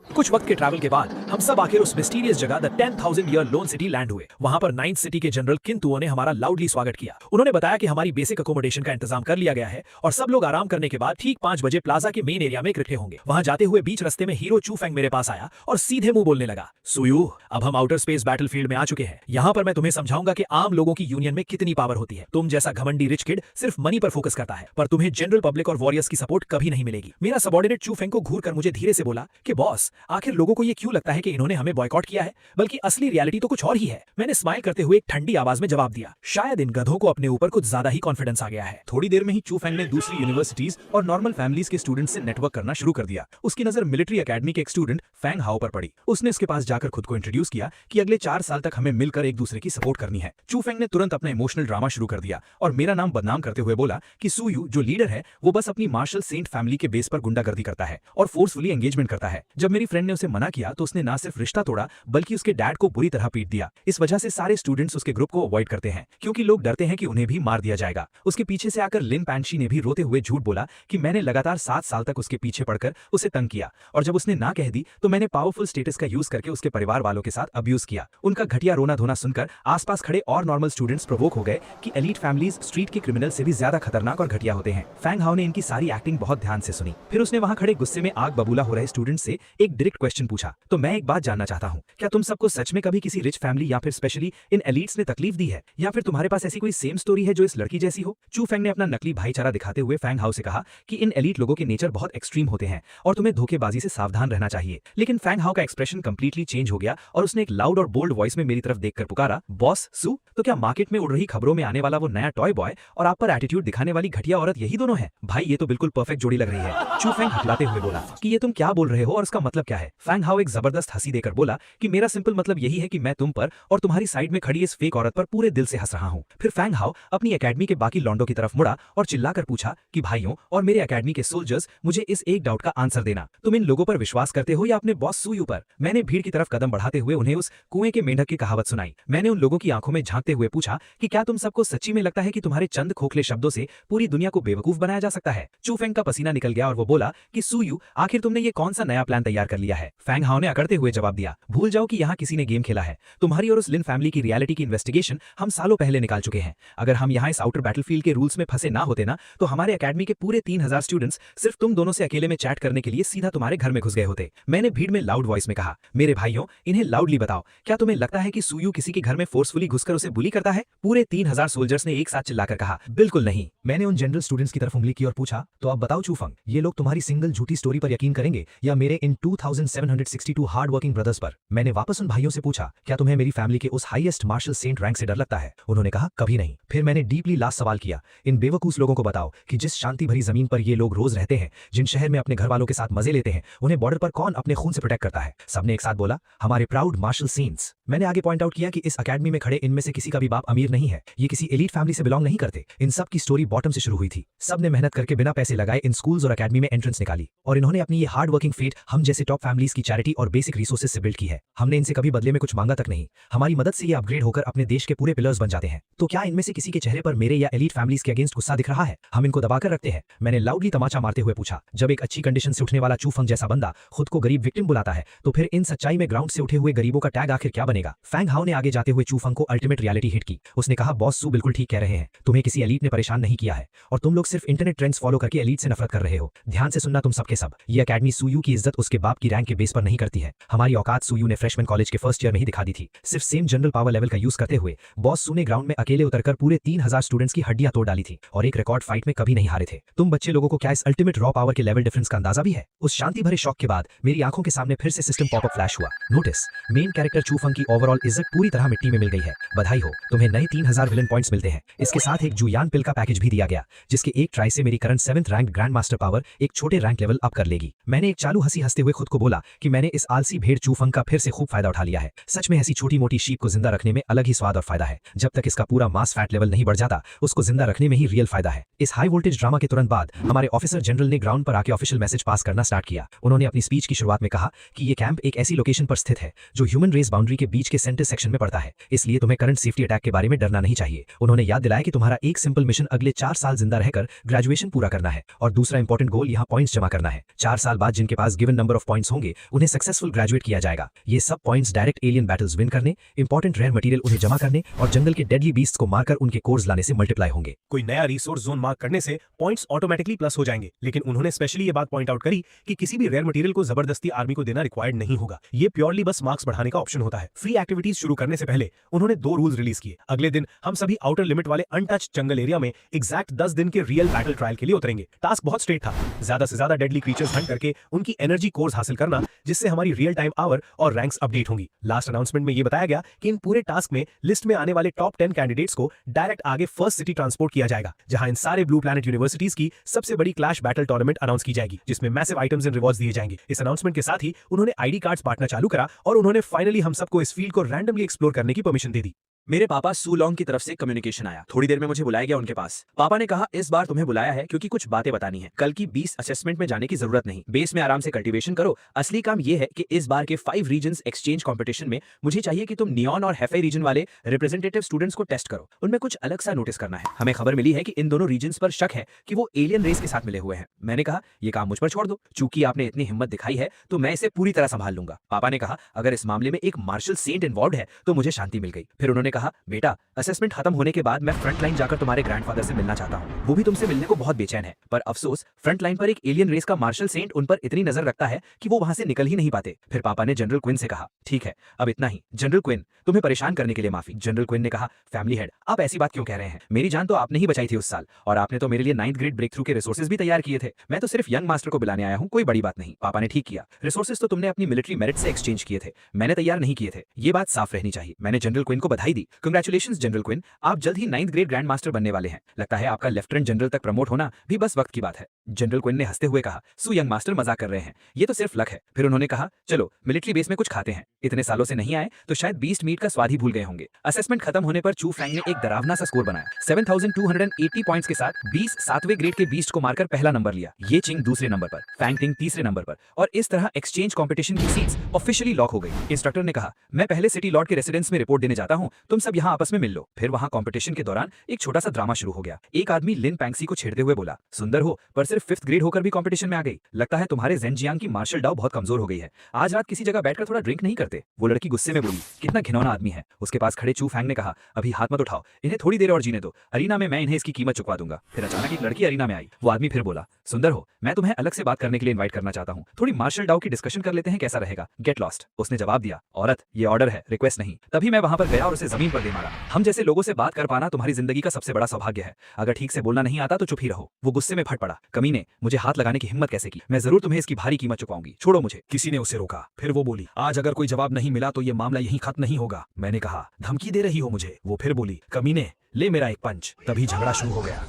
Speaker 2: कुछ वक्त के ट्रैवल के बाद हम सब आखिर उस मिस्टीरियस जगह the 10,000 year loan city land हुए। वहां पर 9th सिटी के जनरल किंतुओं ने हमारा लाउडली स्वागत किया। उन्होंने बताया कि हमारी बेसिक अकोमोडेशन का इंतजाम कर लिया गया है और सब लोग आराम करने के बाद ठीक 5 बजे प्लाजा के मेन एरिया में इकट्ठे होंगे। वहां जाते हुए बीच रास्ते में हीरो चू फेंग मेरे पास आया और सीधे मुंह बोलने लगा, सुयू, अब हम आउटर स्पेस बैटलफील्ड में आ चुके हैं। यहाँ पर मैं तुम्हें समझाऊंगा कि आम लोगों की यूनियन में कितनी पावर होती है। तुम जैसा घमंडी रिच किड सिर्फ मनी पर फोकस करता है, पर तुम्हें जनरल पब्लिक और वॉरियर्स की सपोर्ट कभी नहीं मिलेगी। मेरा सबऑर्डिनेट चू फेंग को घूर कर मुझे धीरे से बोला कि बॉस,
Speaker 3: आखिर लोगों को ये क्यों लगता है कि इन्होंने हमें बॉयकॉट किया है, बल्कि असली रियलिटी तो कुछ और ही है। मैंने स्माइल करते हुए एक ठंडी आवाज में जवाब दिया। शायद इन गधों को अपने ऊपर कुछ ज्यादा ही कॉन्फिडेंस आ गया है। थोड़ी देर में ही चू फेंग ने दूसरी यूनिवर्सिटीज और नॉर्मल फैमिलीज के स्टूडेंट से नेटवर्क करना शुरू कर दिया। उसकी नजर मिलिट्री एकेडमी के एक स्टूडेंट फैंग हाओ पर पड़ी। उसने उसके पास जाकर खुद को इंट्रोड्यूस किया कि अगले 4 साल तक हमें मिलकर एक दूसरे की सपोर्ट करनी है। चू फेंग ने तुरंत अपना इमोशनल ड्रामा शुरू कर दिया और मेरा नाम बदनाम करते हुए बोला कि सू यू जो लीडर है वो बस अपनी मार्शल सेंट फैमिली के बेस पर गुंडागर्दी करता है और फोर्सफुली एंगेजमेंट करता है। जब मेरी फ्रेंड ने उसे मना किया तो उसने ना सिर्फ रिश्ता तोड़ा बल्कि उसके डैड को बुरी तरह पीट दिया। इस वजह से सारे स्टूडेंट्स उसके ग्रुप को अवॉइड करते हैं क्योंकि लोग डरते हैं कि उन्हें भी मार दिया जाएगा। उसके पीछे से आकर लिन पैंशी ने भी रोते हुए झूठ बोला कि मैंने लगातार 7 साल तक उसके पीछे पड़कर उसे तंग किया और जब उसने ना कह दी तो मैंने पावरफुल स्टेटस का यूज करके उसके परिवार वालों के साथ अब्यूज किया। उनका घटिया रोना धोना सुनकर आसपास खड़े और नॉर्मल स्टूडेंट्स प्रोवोक हो गए कि एलीट फैमिलीज स्ट्रीट के क्रिमिनल से भी ज्यादा खतरनाक और घटिया होते हैं। फैंग हाओ ने इनकी सारी एक्टिंग बहुत ध्यान से सुनी। फिर उसने वहां खड़े गुस्से में आग बबूला हो रहे स्टूडेंट से एक डायरेक्ट क्वेश्चन पूछा, तो मैं एक बात जानना चाहता हूं, क्या तुम सबको सच में कभी किसी रिच फैमिली या फिर स्पेशली इन एलीट्स ने तकलीफ दी है या फिर तुम्हारे पास ऐसी कोई सेम स्टोरी है जो इस लड़की जैसी हो? चू फेंग ने अपना नकली भाईचारा दिखाते हुए फैंग हाओ से कहा कि इन एलीट लोगों के नेचर बहुत एक्सट्रीम होते हैं और तुम्हें धोखेबाजी से सावधान रहना चाहिए। लेकिन फैंग हाओ का एक्सप्रेशन कंप्लीटली चेंज हो गया और उसने एक लाउड और बोल्ड वॉइस में मेरी तरफ देखकर पुकारा, बॉस सू, तो क्या मार्केट में उड़ रही खबरों में आने वाला वो नया टॉय बॉय और आप पर एटीट्यूड दिखाने वाली घटिया औरत यही दोनों है? भाई ये तो बिल्कुल परफेक्ट जोड़ी लग रही है। चू फेंग हटलाते हुए बोला कि ये तुम क्या बोल रहे हो और इसका मतलब क्या है? फैंग हाओ एक जबरदस्त हंसी देकर बोला कि मेरा सिंपल मतलब यही है कि मैं तुम पर और तुम्हारी साइड में खड़ी इस फेक औरत पर पूरे दिल से हंस रहा हूं। फिर फैंग हाओ अपनी एकेडमी के बाकी लॉन्डो की तरफ मुड़ा और चिल्लाकर पूछा कि भाइयों और मेरे एकेडमी के सोल्जर्स, मुझे इस एक डाउट का आंसर देना, तुम इन लोगों पर विश्वास करते हो या अपने बॉस सू यू पर? मैंने भीड़ की तरफ कदम बढ़ाते हुए उन्हें उस कुएं के मेंढक की कहावत सुनाई। मैंने उन लोगों की आंखों में झांकते हुए पूछा कि क्या तुम सबको सच्ची में लगता है कि तुम्हारे चंद खोखले शब्दों से पूरी दुनिया को बेवकूफ बनाया जा सकता है? चू फेंग का पसीना निकल गया और वो बोला कि सू यू, आखिर तुमने ये कौन सा नया प्लान तैयार कर लिया है? फैंग हाओ ने अकड़ते हुए जवाब दिया, भूल जाओ कि यहाँ किसी ने गेम खेला है। तुम्हारी और उस लिन फैमिली की रियलिटी की इन्वेस्टिगेशन हम सालों पहले निकाल चुके हैं। अगर हम यहाँ इस आउटर बैटलफील्ड के रूल्स में फंसे ना होते ना तो हमारे एकेडमी के पूरे 3000 स्टूडेंट्स सिर्फ तुम दोनों से अकेले में चैट करने के लिए सीधा तुम्हारे घर में घुस गए होते। मैंने भीड़ में लाउड वॉइस में कहा, मेरे भाइयों, इन्हें लाउडली बताओ, क्या तुम्हें लगता है कि सू यू किसी के घर में फोर्सफुली घुसकर उसे बुली करता है? पूरे 3000 सोल्जर्स ने एक साथ चिल्लाकर कहा, बिल्कुल नहीं। मैंने उन जनरल स्टूडेंट्स की तरफ उंगली की और पूछा, तो अब बताओ चू फेंग, ये लोग तुम्हारी सिंगल झूठी स्टोरी पर यकीन करेंगे या मेरे इन 2762 हार्ड वर्किंग ब्रदर्स पर? मैंने वापस उन भाइयों से पूछा, क्या तुम्हें मेरी फैमिली के उस हाईएस्ट मार्शल सेंट रैंक से डर लगता है? उन्होंने कहा, कभी नहीं। फिर मैंने डीपली लास्ट सवाल किया, इन बेवकूफ लोगों को बताओ कि जिस शांति भरी जमीन पर ये लोग रोज रहते हैं, जिन शहर में अपने घर वालों के साथ मजे लेते हैं, उन्हें बॉर्डर पर कौन अपने खून से प्रोटेक्ट करता है? सबने एक साथ बोला, हमारे प्राउड मार्शल सेंट्स। मैंने आगे पॉइंट आउट किया कि इस अकेडमी में खड़े इनमें से किसी का भी बाप अमीर नहीं है, ये किसी एलीट फैमिली से बिलोंग नहीं करते। इन सब की स्टोरी बॉटम से शुरू हुई थी। सब ने मेहनत करके बिना पैसे लगाए इन स्कूल्स और अकेडमी में एंट्रेंस निकाली और इन्होंने अपनी ये हार्ड वर्किंग फेट हम जैसे टॉप फैमिलीज की चैरिटी और बेसिक रिसोर्सेज से बिल्ड की है। हमने इनसे कभी बदले में कुछ मांगा तक नहीं। हमारी मदद से ये अपग्रेड होकर अपने देश के पूरे पिलर्स बन जाते हैं। तो क्या इनमें से किसी के चेहरे पर मेरे या एलीट फैमिलीज के अगेंस्ट गुस्सा दिख रहा है? हम इनको दबाकर रखते हैं। मैंने लाउडली तमाचा मारते हुए पूछा, जब एक अच्छी कंडीशन से उठने वाला चू फेंग जैसा बंदा खुद को गरीब विक्टिम बुलाता है तो फिर इन सच्चाई में ग्राउंड से उठे हुए गरीबों का टैग आखिर क्या बनेगा? फैंग हाओ ने आगे जाते हुए चू फेंग को अल्टीमेट रियलिटी हिट की। उसने कहा, बॉस सू बिल्कुल ठीक कह रहे हैं, तुम्हें किसी एलीट ने परेशान नहीं किया है और तुम लोग सिर्फ इंटरनेट ट्रेंड्स फॉलो करके एलीट से नफरत कर रहे हो। ध्यान से सुनना तुम सबके सब, ये एकेडमी सू यू की इज्जत उसके बाप की रैंक के बेस पर नहीं करती है। हमारी औकात सू यू ने फ्रेशमैन कॉलेज के फर्स्ट ईयर में ही दिखा दी थी। सिर्फ सेम जनरल पावर लेवल का यूज करते हुए बॉस सू ने ग्राउंड में अकेले उतरकर पूरे 3000 स्टूडेंट्स की हड्डियां तोड़ डाली थी और एक रिकॉर्ड फाइट में कभी नहीं हारे थे। तुम बच्चे लोगों को क्या इस अल्टीमेट रॉ पावर के लेवल डिफरेंस का अंदाजा भी है? उस शांति भरे शॉक के बाद मेरी आंखों के सामने फिर से सिस्टम पॉपअप फ्लैश हुआ। नोटिस, मेन कैरेक्टर चू फेंग की ओवरऑल इज्जत पूरी तरह मिट्टी में मिल गई है। बधाई हो, तुम्हें नए 3000 विलन पॉइंट्स मिलते हैं। इसके साथ एक जुयान पिल का पैकेज भी दिया गया जिसके एक ट्राई से मेरी current 7th rank grand master power एक छोटे रैंक लेवल अप कर लेगी। मैंने एक चालू हंसी हंसते हुए खुद को बोला कि मैंने इस आलसी भेड़ चू फेंग का फिर से खूब फायदा उठा लिया है। सच में ऐसी छोटी मोटी शीप को जिंदा रखने में अलग ही स्वाद और फायदा है। जब तक इसका पूरा मास फैट लेवल नहीं बढ़ जाता, उसको जिंदा रखने में ही रियल फायदा है। इस हाई वोल्टेज ड्रामा के तुरंत बाद हमारे ऑफिसर जनरल ने ग्राउंड पर आके ऑफिशियल मैसेज पास करना स्टार्ट किया। उन्होंने अपनी स्पीच की शुरुआत में कहा कि ये कैंप एक ऐसी लोकेशन पर स्थित है जो ह्यूमन रेस बाउंड्री के बीच के सेंटर सेक्शन में पड़ता है, इसलिए तुम्हें करंट सेफ्टी अटैक के बारे में डरना नहीं चाहिए। उन्होंने याद दिलाया कि तुम्हारा एक सिंपल मिशन अगले 4 साल जिंदा रहकर ग्रेजुएशन पूरा करना है और दूसरा इंपॉर्टेंट गोल यहाँ पॉइंट्स जमा करना है। 4 साल बाद जिनके पास गिवन नंबर ऑफ पॉइंट्स होंगे उन्हें सक्सेसफुल ग्रेजुएट किया जाएगा। ये सब points direct alien battles win करने, इंपॉर्टेंट रेयर मटेरियल उन्हें जमा करने और जंगल के डेडली बीस्ट्स को मारकर उनके कोर्स लाने से मल्टीप्लाई होंगे।
Speaker 4: कोई नया रिसोर्स जोन मार्क करने से पॉइंट्स ऑटोमेटिकली प्लस हो जाएंगे, लेकिन उन्होंने स्पेशली ये बात पॉइंट आउट करी कि किसी भी रेयर मटेरियल को जबरदस्ती आर्मी को देना रिक्वायर्ड नहीं होगा। ये प्योरली बस मार्क्स बढ़ाने का ऑप्शन होता है।
Speaker 2: फ्री एक्टिविटीज शुरू करने से पहले उन्होंने 2 रूल्स रिलीज किए। अगले दिन हम सभी आउटर लिमिट वाले अनटच जंगल एरिया में एग्जैक्ट 10 दिन के रियल बैटल ट्रायल के लिए उतरेंगे। टास्क बहुत स्ट्रेट था, ज्यादा से ज्यादा डेडली क्रीचर्स हंट करके उनकी एनर्जी कोर्स हासिल करना, जिससे हमारी रियल टाइम आवर और रैंक्स अपडेट होंगी। लास्ट अनाउंसमेंट में ये बताया गया कि इन पूरे टास्क में लिस्ट में आने वाले टॉप 10 कैंडिडेट्स को डायरेक्ट आगे फर्स्ट सिटी ट्रांसपोर्ट किया जाएगा, जहां इन सारे ब्लू प्लैनेट यूनिवर्सिटीज की सबसे बड़ी क्लैश बैटल टूर्नामेंट अनाउंस की जाएगी, जिसमें मैसिव आइटम्स एंड रिवॉर्ड्स दिए जाएंगे। इस अनाउंसमेंट के साथ ही उन्होंने आईडी कार्ड्स बांटना चालू करा और उन्होंने फाइनली हम सबको इस फील्ड को रैंडमली एक्सप्लोर करने की परमिशन दे दी।
Speaker 4: मेरे पापा सू लॉन्ग की तरफ से कम्युनिकेशन आया। थोड़ी देर में मुझे बुलाया गया उनके पास। पापा ने कहा, इस बार तुम्हें बुलाया है क्योंकि कुछ बातें बतानी है। कल की 20 असेसमेंट में जाने की जरूरत नहीं, बेस में आराम से कल्टीवेशन करो। असली काम यह है कि इस बार के 5 रीजन्स एक्सचेंज कंपटीशन में मुझे चाहिए कि तुम नियॉन और हेफे रीजन वाले रिप्रेजेंटेटिव स्टूडेंट्स को टेस्ट करो। उनमें कुछ अलग सा नोटिस करना है। हमें खबर मिली है कि इन दोनों रीजन्स पर शक है कि वो एलियन रेस के साथ मिले हुए हैं। मैंने कहा, यह काम मुझ पर छोड़ दो, चूंकि आपने इतनी हिम्मत दिखाई है तो मैं इसे पूरी तरह संभाल लूंगा। पापा ने कहा, अगर इस मामले में एक मार्शल सेंट इन्वॉल्व है तो मुझे शांति मिल गई। फिर उन्होंने कहा, बेटा, असेसमेंट खत्म होने के बाद मैं फ्रंट लाइन जाकर तुम्हारे ग्रैंडफादर से मिलना चाहता हूं। वो भी तुमसे मिलने को बहुत बेचैन है, पर अफसोस फ्रंट लाइन पर एक एलियन रेस का मार्शल सेंट उन पर इतनी नजर रखता है कि वो वहां से निकल ही नहीं पाते। फिर पापा ने जनरल क्विन से कहा, ठीक है, अब इतना ही। जनरल क्विन, तुम्हें परेशान करने के लिए माफी। जनरल क्विन ने कहा, फैमिली हेड, आप ऐसी बात क्यों कह रहे हैं? मेरी जान तो आपने ही बचाई थी उस साल, और आपने तो मेरे लिए 9th ग्रेड ब्रेक थ्रू के रिसोर्सेज भी तैयार किए थे। मैं तो सिर्फ यंग मास्टर को बुलाने आया हूं, कोई बड़ी बात नहीं। पापा ने ठीक किया, रिसोर्सेज तो तुमने अपनी मिलिट्री मेरिट से एक्सचेंज किए थे, मैंने तैयार नहीं किए थे। ये बात साफ रहनी चाहिए। मैंने जनरल क्विन को बधाई दी। कंग्रेचुलेशंस जनरल क्विन, आप जल्द ही 9th ग्रेड ग्रैंड मास्टर बनने वाले हैं। लगता है आपका लेफ्टिनेंट जनरल तक प्रमोट होना भी बस वक्त की बात है। जनरल क्विन ने हंसते हुए कहा, सू यंग मास्टर मजाक कर रहे हैं, ये तो सिर्फ लक है। फिर उन्होंने कहा, चलो मिलिट्री बेस में कुछ खाते हैं। इतने सालों से नहीं आए तो शायद बीस्ट मीट का स्वाद ही भूल गए होंगे। असेसमेंट खत्म होने पर चू फैंग ने एक डरावना सा स्कोर बनाया। 7280 पॉइंट्स के साथ 20 7वें ग्रेड के बीस्ट को मारकर पहला नंबर लिया। ये चिंग दूसरे नंबर पर, फैंग टिंग तीसरे नंबर पर, और इस तरह एक्सचेंज कंपटीशन की सीट्स ऑफिशियली लॉक हो गई। इंस्ट्रक्टर ने कहा, मैं पहले सिटी लॉर्ड के रेसिडेंस में रिपोर्ट देने जाता हूं, तुम सब यहां आपस में मिल लो। फिर वहां कंपटीशन के दौरान एक छोटा सा ड्रामा शुरू हो गया। एक आदमी लिन पैंक्सी को छेड़ते हुए बोला, सुंदर हो पर सिर्फ 5th ग्रेड होकर भी कंपटीशन में आ गई। लगता है तुम्हारे ज़ेनजियांग की मार्शल डाउ बहुत कमजोर हो गई है। आज रात किसी जगह बैठकर थोड़ा ड्रिंक नहीं करते? वो लड़की गुस्से में बोली, कितना घिनौना आदमी है। उसके पास खड़े चू फैंग ने कहा, अभी हाथ मत उठाओ, इन्हें थोड़ी देर और जीने दो, अरीना में मैं इन्हें इसकी कीमत चुकवा दूंगा। फिर अचानक एक लड़की अरीना में आई। वो आदमी फिर बोला, सुंदर हो, मैं तुम्हें अलग से बात करने के लिए इन्वाइट करना चाहता हूँ, थोड़ी मार्शल डाउ की डिस्कशन कर लेते हैं, कैसा रहेगा? Get lost. उसने जवाब दिया, औरत, ये ऑर्डर है, रिक्वेस्ट नहीं। तभी मैं वहां पर गया और उसे जमीन पर दे मारा। हम जैसे लोगों से बात कर पाना तुम्हारी जिंदगी का सबसे बड़ा सौभाग्य है। अगर ठीक से बोलना नहीं आता तो चुप ही रहो। वो गुस्से में फट पड़ा, कमीने, मुझे हाथ लगाने की हिम्मत कैसे की? मैं जरूर तुम्हें इसकी भारी कीमत चुकाऊंगी, छोड़ो मुझे।
Speaker 1: किसी ने उसे रोका। फिर वो बोली, आज अगर कोई जवाब नहीं मिला तो ये मामला यहीं खत्म नहीं होगा। मैंने कहा, धमकी दे रही हो मुझे? वो फिर बोली, कमीने, ले मेरा एक पंच। तभी झगड़ा शुरू हो गया।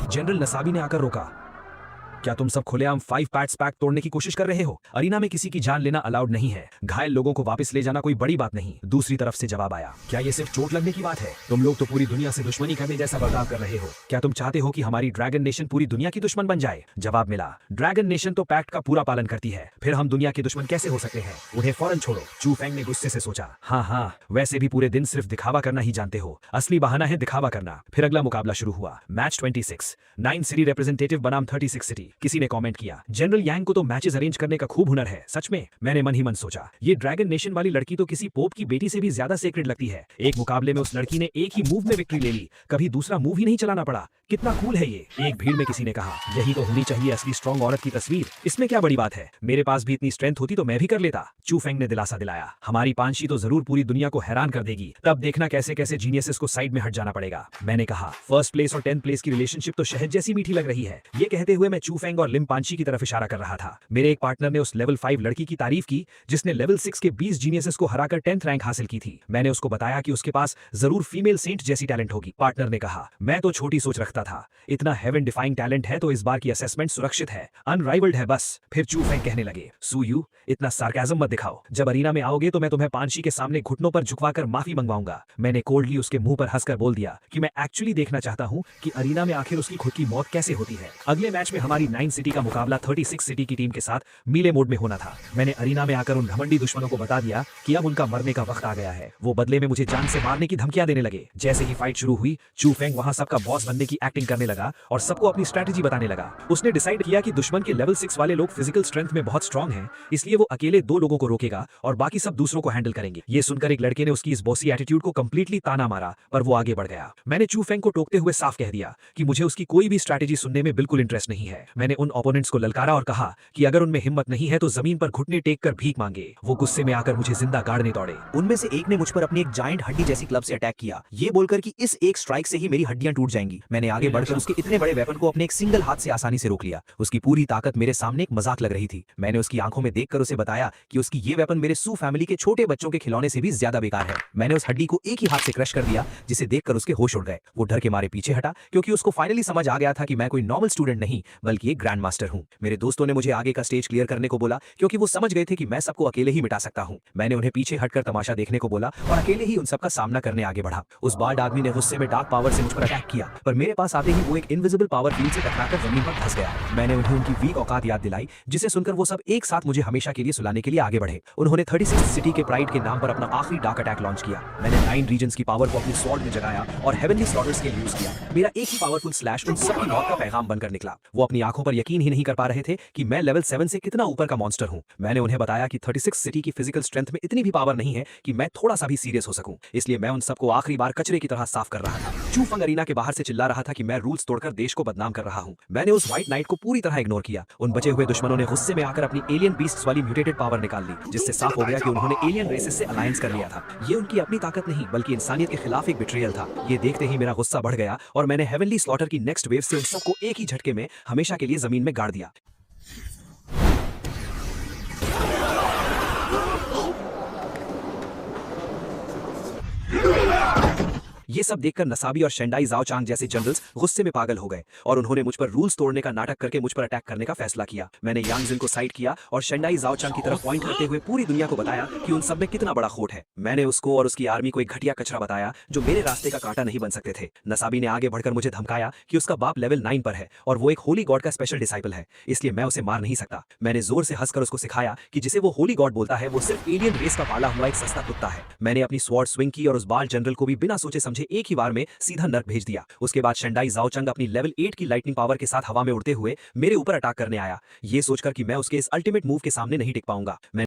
Speaker 1: जनरल नसाबी ने आकर रोका, क्या तुम सब खुलेआम 5 पैट्स पैक तोड़ने की कोशिश कर रहे हो? अरीना में किसी की जान लेना अलाउड नहीं है, घायल लोगों को वापस ले जाना कोई बड़ी बात नहीं। दूसरी तरफ से जवाब आया, क्या ये सिर्फ चोट लगने की बात है? तुम लोग तो पूरी दुनिया से दुश्मनी करने जैसा बर्ताव कर रहे हो। क्या तुम चाहते हो कि हमारी ड्रैगन नेशन पूरी दुनिया की दुश्मन बन जाए? जवाब मिला, ड्रैगन नेशन तो पैक्ट का पूरा पालन करती है, फिर हम दुनिया के दुश्मन कैसे हो सकते हैं? उन्हें फौरन छोड़ो। चू फैंग ने गुस्से से सोचा, हाँ, वैसे भी पूरे दिन सिर्फ दिखावा करना ही जानते हो, असली बहाना है दिखावा करना। फिर अगला मुकाबला शुरू हुआ। मैच 26, 9 सिटी रिप्रेजेंटेटिव बनाम 36 सिटी। किसी ने कमेंट किया, जनरल यांग को तो मैचेस अरेंज करने का खूब हुनर है। सच में? मैंने मन ही मन सोचा, ये ड्रैगन नेशन वाली लड़की तो किसी पोप की बेटी से भी ज्यादा सेक्रेट लगती है। एक मुकाबले में उस लड़की ने एक ही मूव में विक्ट्री ले ली, कभी दूसरा मूव ही नहीं चलाना पड़ा। कितना कूल है ये। एक भीड़ में किसी ने कहा, यही तो होनी चाहिए असली स्ट्रॉन्ग औरत की तस्वीर, इसमें क्या बड़ी बात है? मेरे पास भी इतनी स्ट्रेंथ होती तो मैं भी कर लेता। चू फेंग ने दिलासा दिलाया, हमारी पांशी तो जरूर पूरी दुनिया को हैरान कर देगी, तब देखना कैसे कैसे जीनियसेस को साइड में हट जाना पड़ेगा। मैंने कहा, फर्स्ट प्लेस और 10th प्लेस की रिलेशनशिप तो शहद जैसी मीठी लग रही है। ये कहते हुए मैं चू फेंग और लिम पांशी की तरफ इशारा कर रहा था। मेरे एक पार्टनर ने उस लेवल 5 लड़की की तारीफ की जिसने लेवल 6 के 20 जीनियसेस को हराकर 10th रैंक हासिल की थी। मैंने उसको बताया कि उसके पास जरूर फीमेल सेंट जैसी टैलेंट होगी। पार्टनर ने कहा, मैं तो छोटी सोच रखता था, इतना हेवन डिफाइंग टैलेंट है तो इस बार की असेसमेंट सुरक्षित है, अनराइवल्ड है बस। फिर चू फेंग कहने लगे, सू यू, इतना सार्काज़म मत दिखाओ, जब अरीना में आओगे तो मैं तुम्हें पांशी के सामने घुटनों पर झुकवाकर माफी मंगवाऊंगा। मैंने कोल्डली उसके मुंह पर हंसकर बोल दिया कि मैं एक्चुअली देखना चाहता हूं कि अरीना में आखिर उसकी खुद की मौत कैसे होती है। अगले मैच में हमारी
Speaker 3: 39 सिटी का मुकाबला 36 सिटी की टीम के साथ मीले मोड में होना था। मैंने अरीना में आकर उन घमंडी दुश्मनों को बता दिया कि अब उनका मरने का वक्त आ गया है। वो बदले में मुझे जान से मारने की धमकियां देने लगे। जैसे ही फाइट शुरू हुई, चू फेंग वहां सबका बॉस बनने की एक्टिंग करने लगा और सबको अपनी स्ट्रेटेजी बताने लगा। उसने डिसाइड किया कि दुश्मन के लेवल 6 वाले लोग फिजिकल स्ट्रेंथ में बहुत स्ट्रांग हैं, इसलिए वो अकेले 2 लोगों को रोकेगा और बाकी सब दूसरों को हैंडल करेंगे। ये सुनकर एक लड़के ने उसकी इस बॉसी एटीट्यूड को कंप्लीटली ताना मारा, पर वो आगे बढ़ गया। मैंने चू फेंग को टोकते हुए साफ कह दिया कि मुझे उसकी कोई भी स्ट्रैटेजी सुनने में बिल्कुल इंटरेस्ट नहीं है। मैंने उन ओपोनेंट्स को ललकारा और कहा कि अगर उनमें हिम्मत नहीं है तो जमीन पर घुटने टेक कर भीख मांगे। वो गुस्से में आकर मुझे जिंदा गाड़ने दौड़े।
Speaker 2: उनमें से एक ने मुझ पर अपनी एक जायंट हड्डी जैसी क्लब से अटैक किया, ये बोलकर कि इस एक स्ट्राइक से ही मेरी हड्डियां टूट जाएंगी। मैंने आगे बढ़कर उसके इतने बड़े वेपन को अपने एक सिंगल हाथ से आसानी से रोक लिया। उसकी पूरी ताकत मेरे सामने एक मजाक लग रही थी। मैंने उसकी आंखों में देखकर उसे बताया कि उसकी ये वेपन मेरे सू फैमिली के छोटे बच्चों के खिलौने से भी ज्यादा बेकार है। मैंने उस हड्डी को एक ही हाथ से क्रश कर दिया, जिसे देखकर उसके होश उड़ गए। वो डर के मारे पीछे हटा, क्योंकि उसको फाइनली समझ आ गया था कि मैं कोई नॉर्मल स्टूडेंट नहीं बल्कि एक ग्रैंड मास्टर हूं। मेरे दोस्तों ने मुझे आगे का स्टेज क्लियर करने को बोला, क्योंकि वो समझ गए थे कि मैं सबको अकेले ही मिटा सकता हूं। मैंने उन्हें पीछे हटकर तमाशा देखने को बोला और अकेले ही उन सबका सामना करने आगे बढ़ा। उस बाल्ड आदमी ने गुस्से में डार्क पावर से मुझ पर अटैक किया, पर मेरे पास आते ही वो एक इनविजिबल पावर फील्ड से टकराकर जमीन पर धंस गया। मैंने उन्हें उनकी वीक औकात याद दिलाई, जिसे सुनकर वो सब एक साथ मुझे हमेशा के लिए सुलाने के लिए आगे बढ़े। उन्होंने 36 सिटी के प्राइड के नाम पर अपना आखिरी डार्क अटैक लॉन्च किया। मैंने 9 रीजन्स की पावर को अपनी स्वॉर्ड में जगाया और हेवनली स्लॉटर्स के लिए यूज किया। मेरा एक ही पावरफुल स्लैश उन सबकी मौत का पैगाम बनकर निकला। वो अपनी आंखों पर यकीन ही नहीं कर पा रहे थे कि मैं लेवल 7 से कितना ऊपर का मॉन्स्टर हूं। मैंने उन्हें बताया कि 36 सिटी की फिजिकल स्ट्रेंथ में इतनी भी पावर नहीं है कि मैं थोड़ा सा भी सीरियस हो सकूं, इसलिए मैं उन सबको आखिरी बार कचरे की तरह साफ कर रहा था। चू फेंग अरीना के बाहर से चिल्ला रहा था कि मैं रूल्स तोड़कर देश को बदनाम कर रहा हूं। मैंने उस व्हाइट नाइट को पूरी तरह इग्नोर किया। उन बचे हुए दुश्मनों ने गुस्से में आकर अपनी एलियन बीस्ट्स वाली म्यूटेटेड पावर निकाल ली, जिससे साफ हो गया कि उन्होंने एलियन रेसेस से अलायंस कर लिया था। ये उनकी अपनी ताकत नहीं बल्कि इंसानियत के खिलाफ एक बिट्रियल था। ये देखते ही मेरा गुस्सा बढ़ गया और मैंने हेवनली स्लॉटर की नेक्स्ट वेव से उन सबको एक ही झटके में हमेशा के लिए जमीन में गाड़ दिया। ये सब देखकर नसाबी और शेंडाई जाओ चांग जैसे जनरल्स गुस्से में पागल हो गए और उन्होंने मुझ पर रूल्स तोड़ने का नाटक करके मुझ पर अटैक करने का फैसला किया। मैंने यांग जिन को साइड किया और शेंडाई जाओ चांग की तरफ पॉइंट करते हुए पूरी दुनिया को बताया कि उन सब में कितना बड़ा खोट है। मैंने उसको और उसकी आर्मी को एक घटिया कचरा बताया जो मेरे रास्ते का कांटा नहीं बन सकते थे। नसाबी ने आगे बढ़कर मुझे धमकाया कि उसका बाप लेवल 9 पर है और वो एक होली गॉड का स्पेशल डिसाइपल है, इसलिए मैं उसे मार नहीं सकता। मैंने जोर से हंसकर उसको सिखाया कि जिसे वो होली गॉड बोलता है वो सिर्फ एलियन रेस का पाला हुआ एक सस्ता कुत्ता है। मैंने अपनी स्वॉर्ड स्विंग की और उस बाल जनरल को भी बिना सोचे समझे एक ही बार में सीधा नर्क भेज दिया। उसके बाद शेंडाई जाओ चंग अपनी लेवल 8 की लाइटनिंग पावर के साथ हवा में उड़ते हुए मेरे ऊपर अटैक करने आया, ये सोचकर कि मैं उसके इस अल्टीमेट मूव के सामने नहीं टिक पाऊंगा।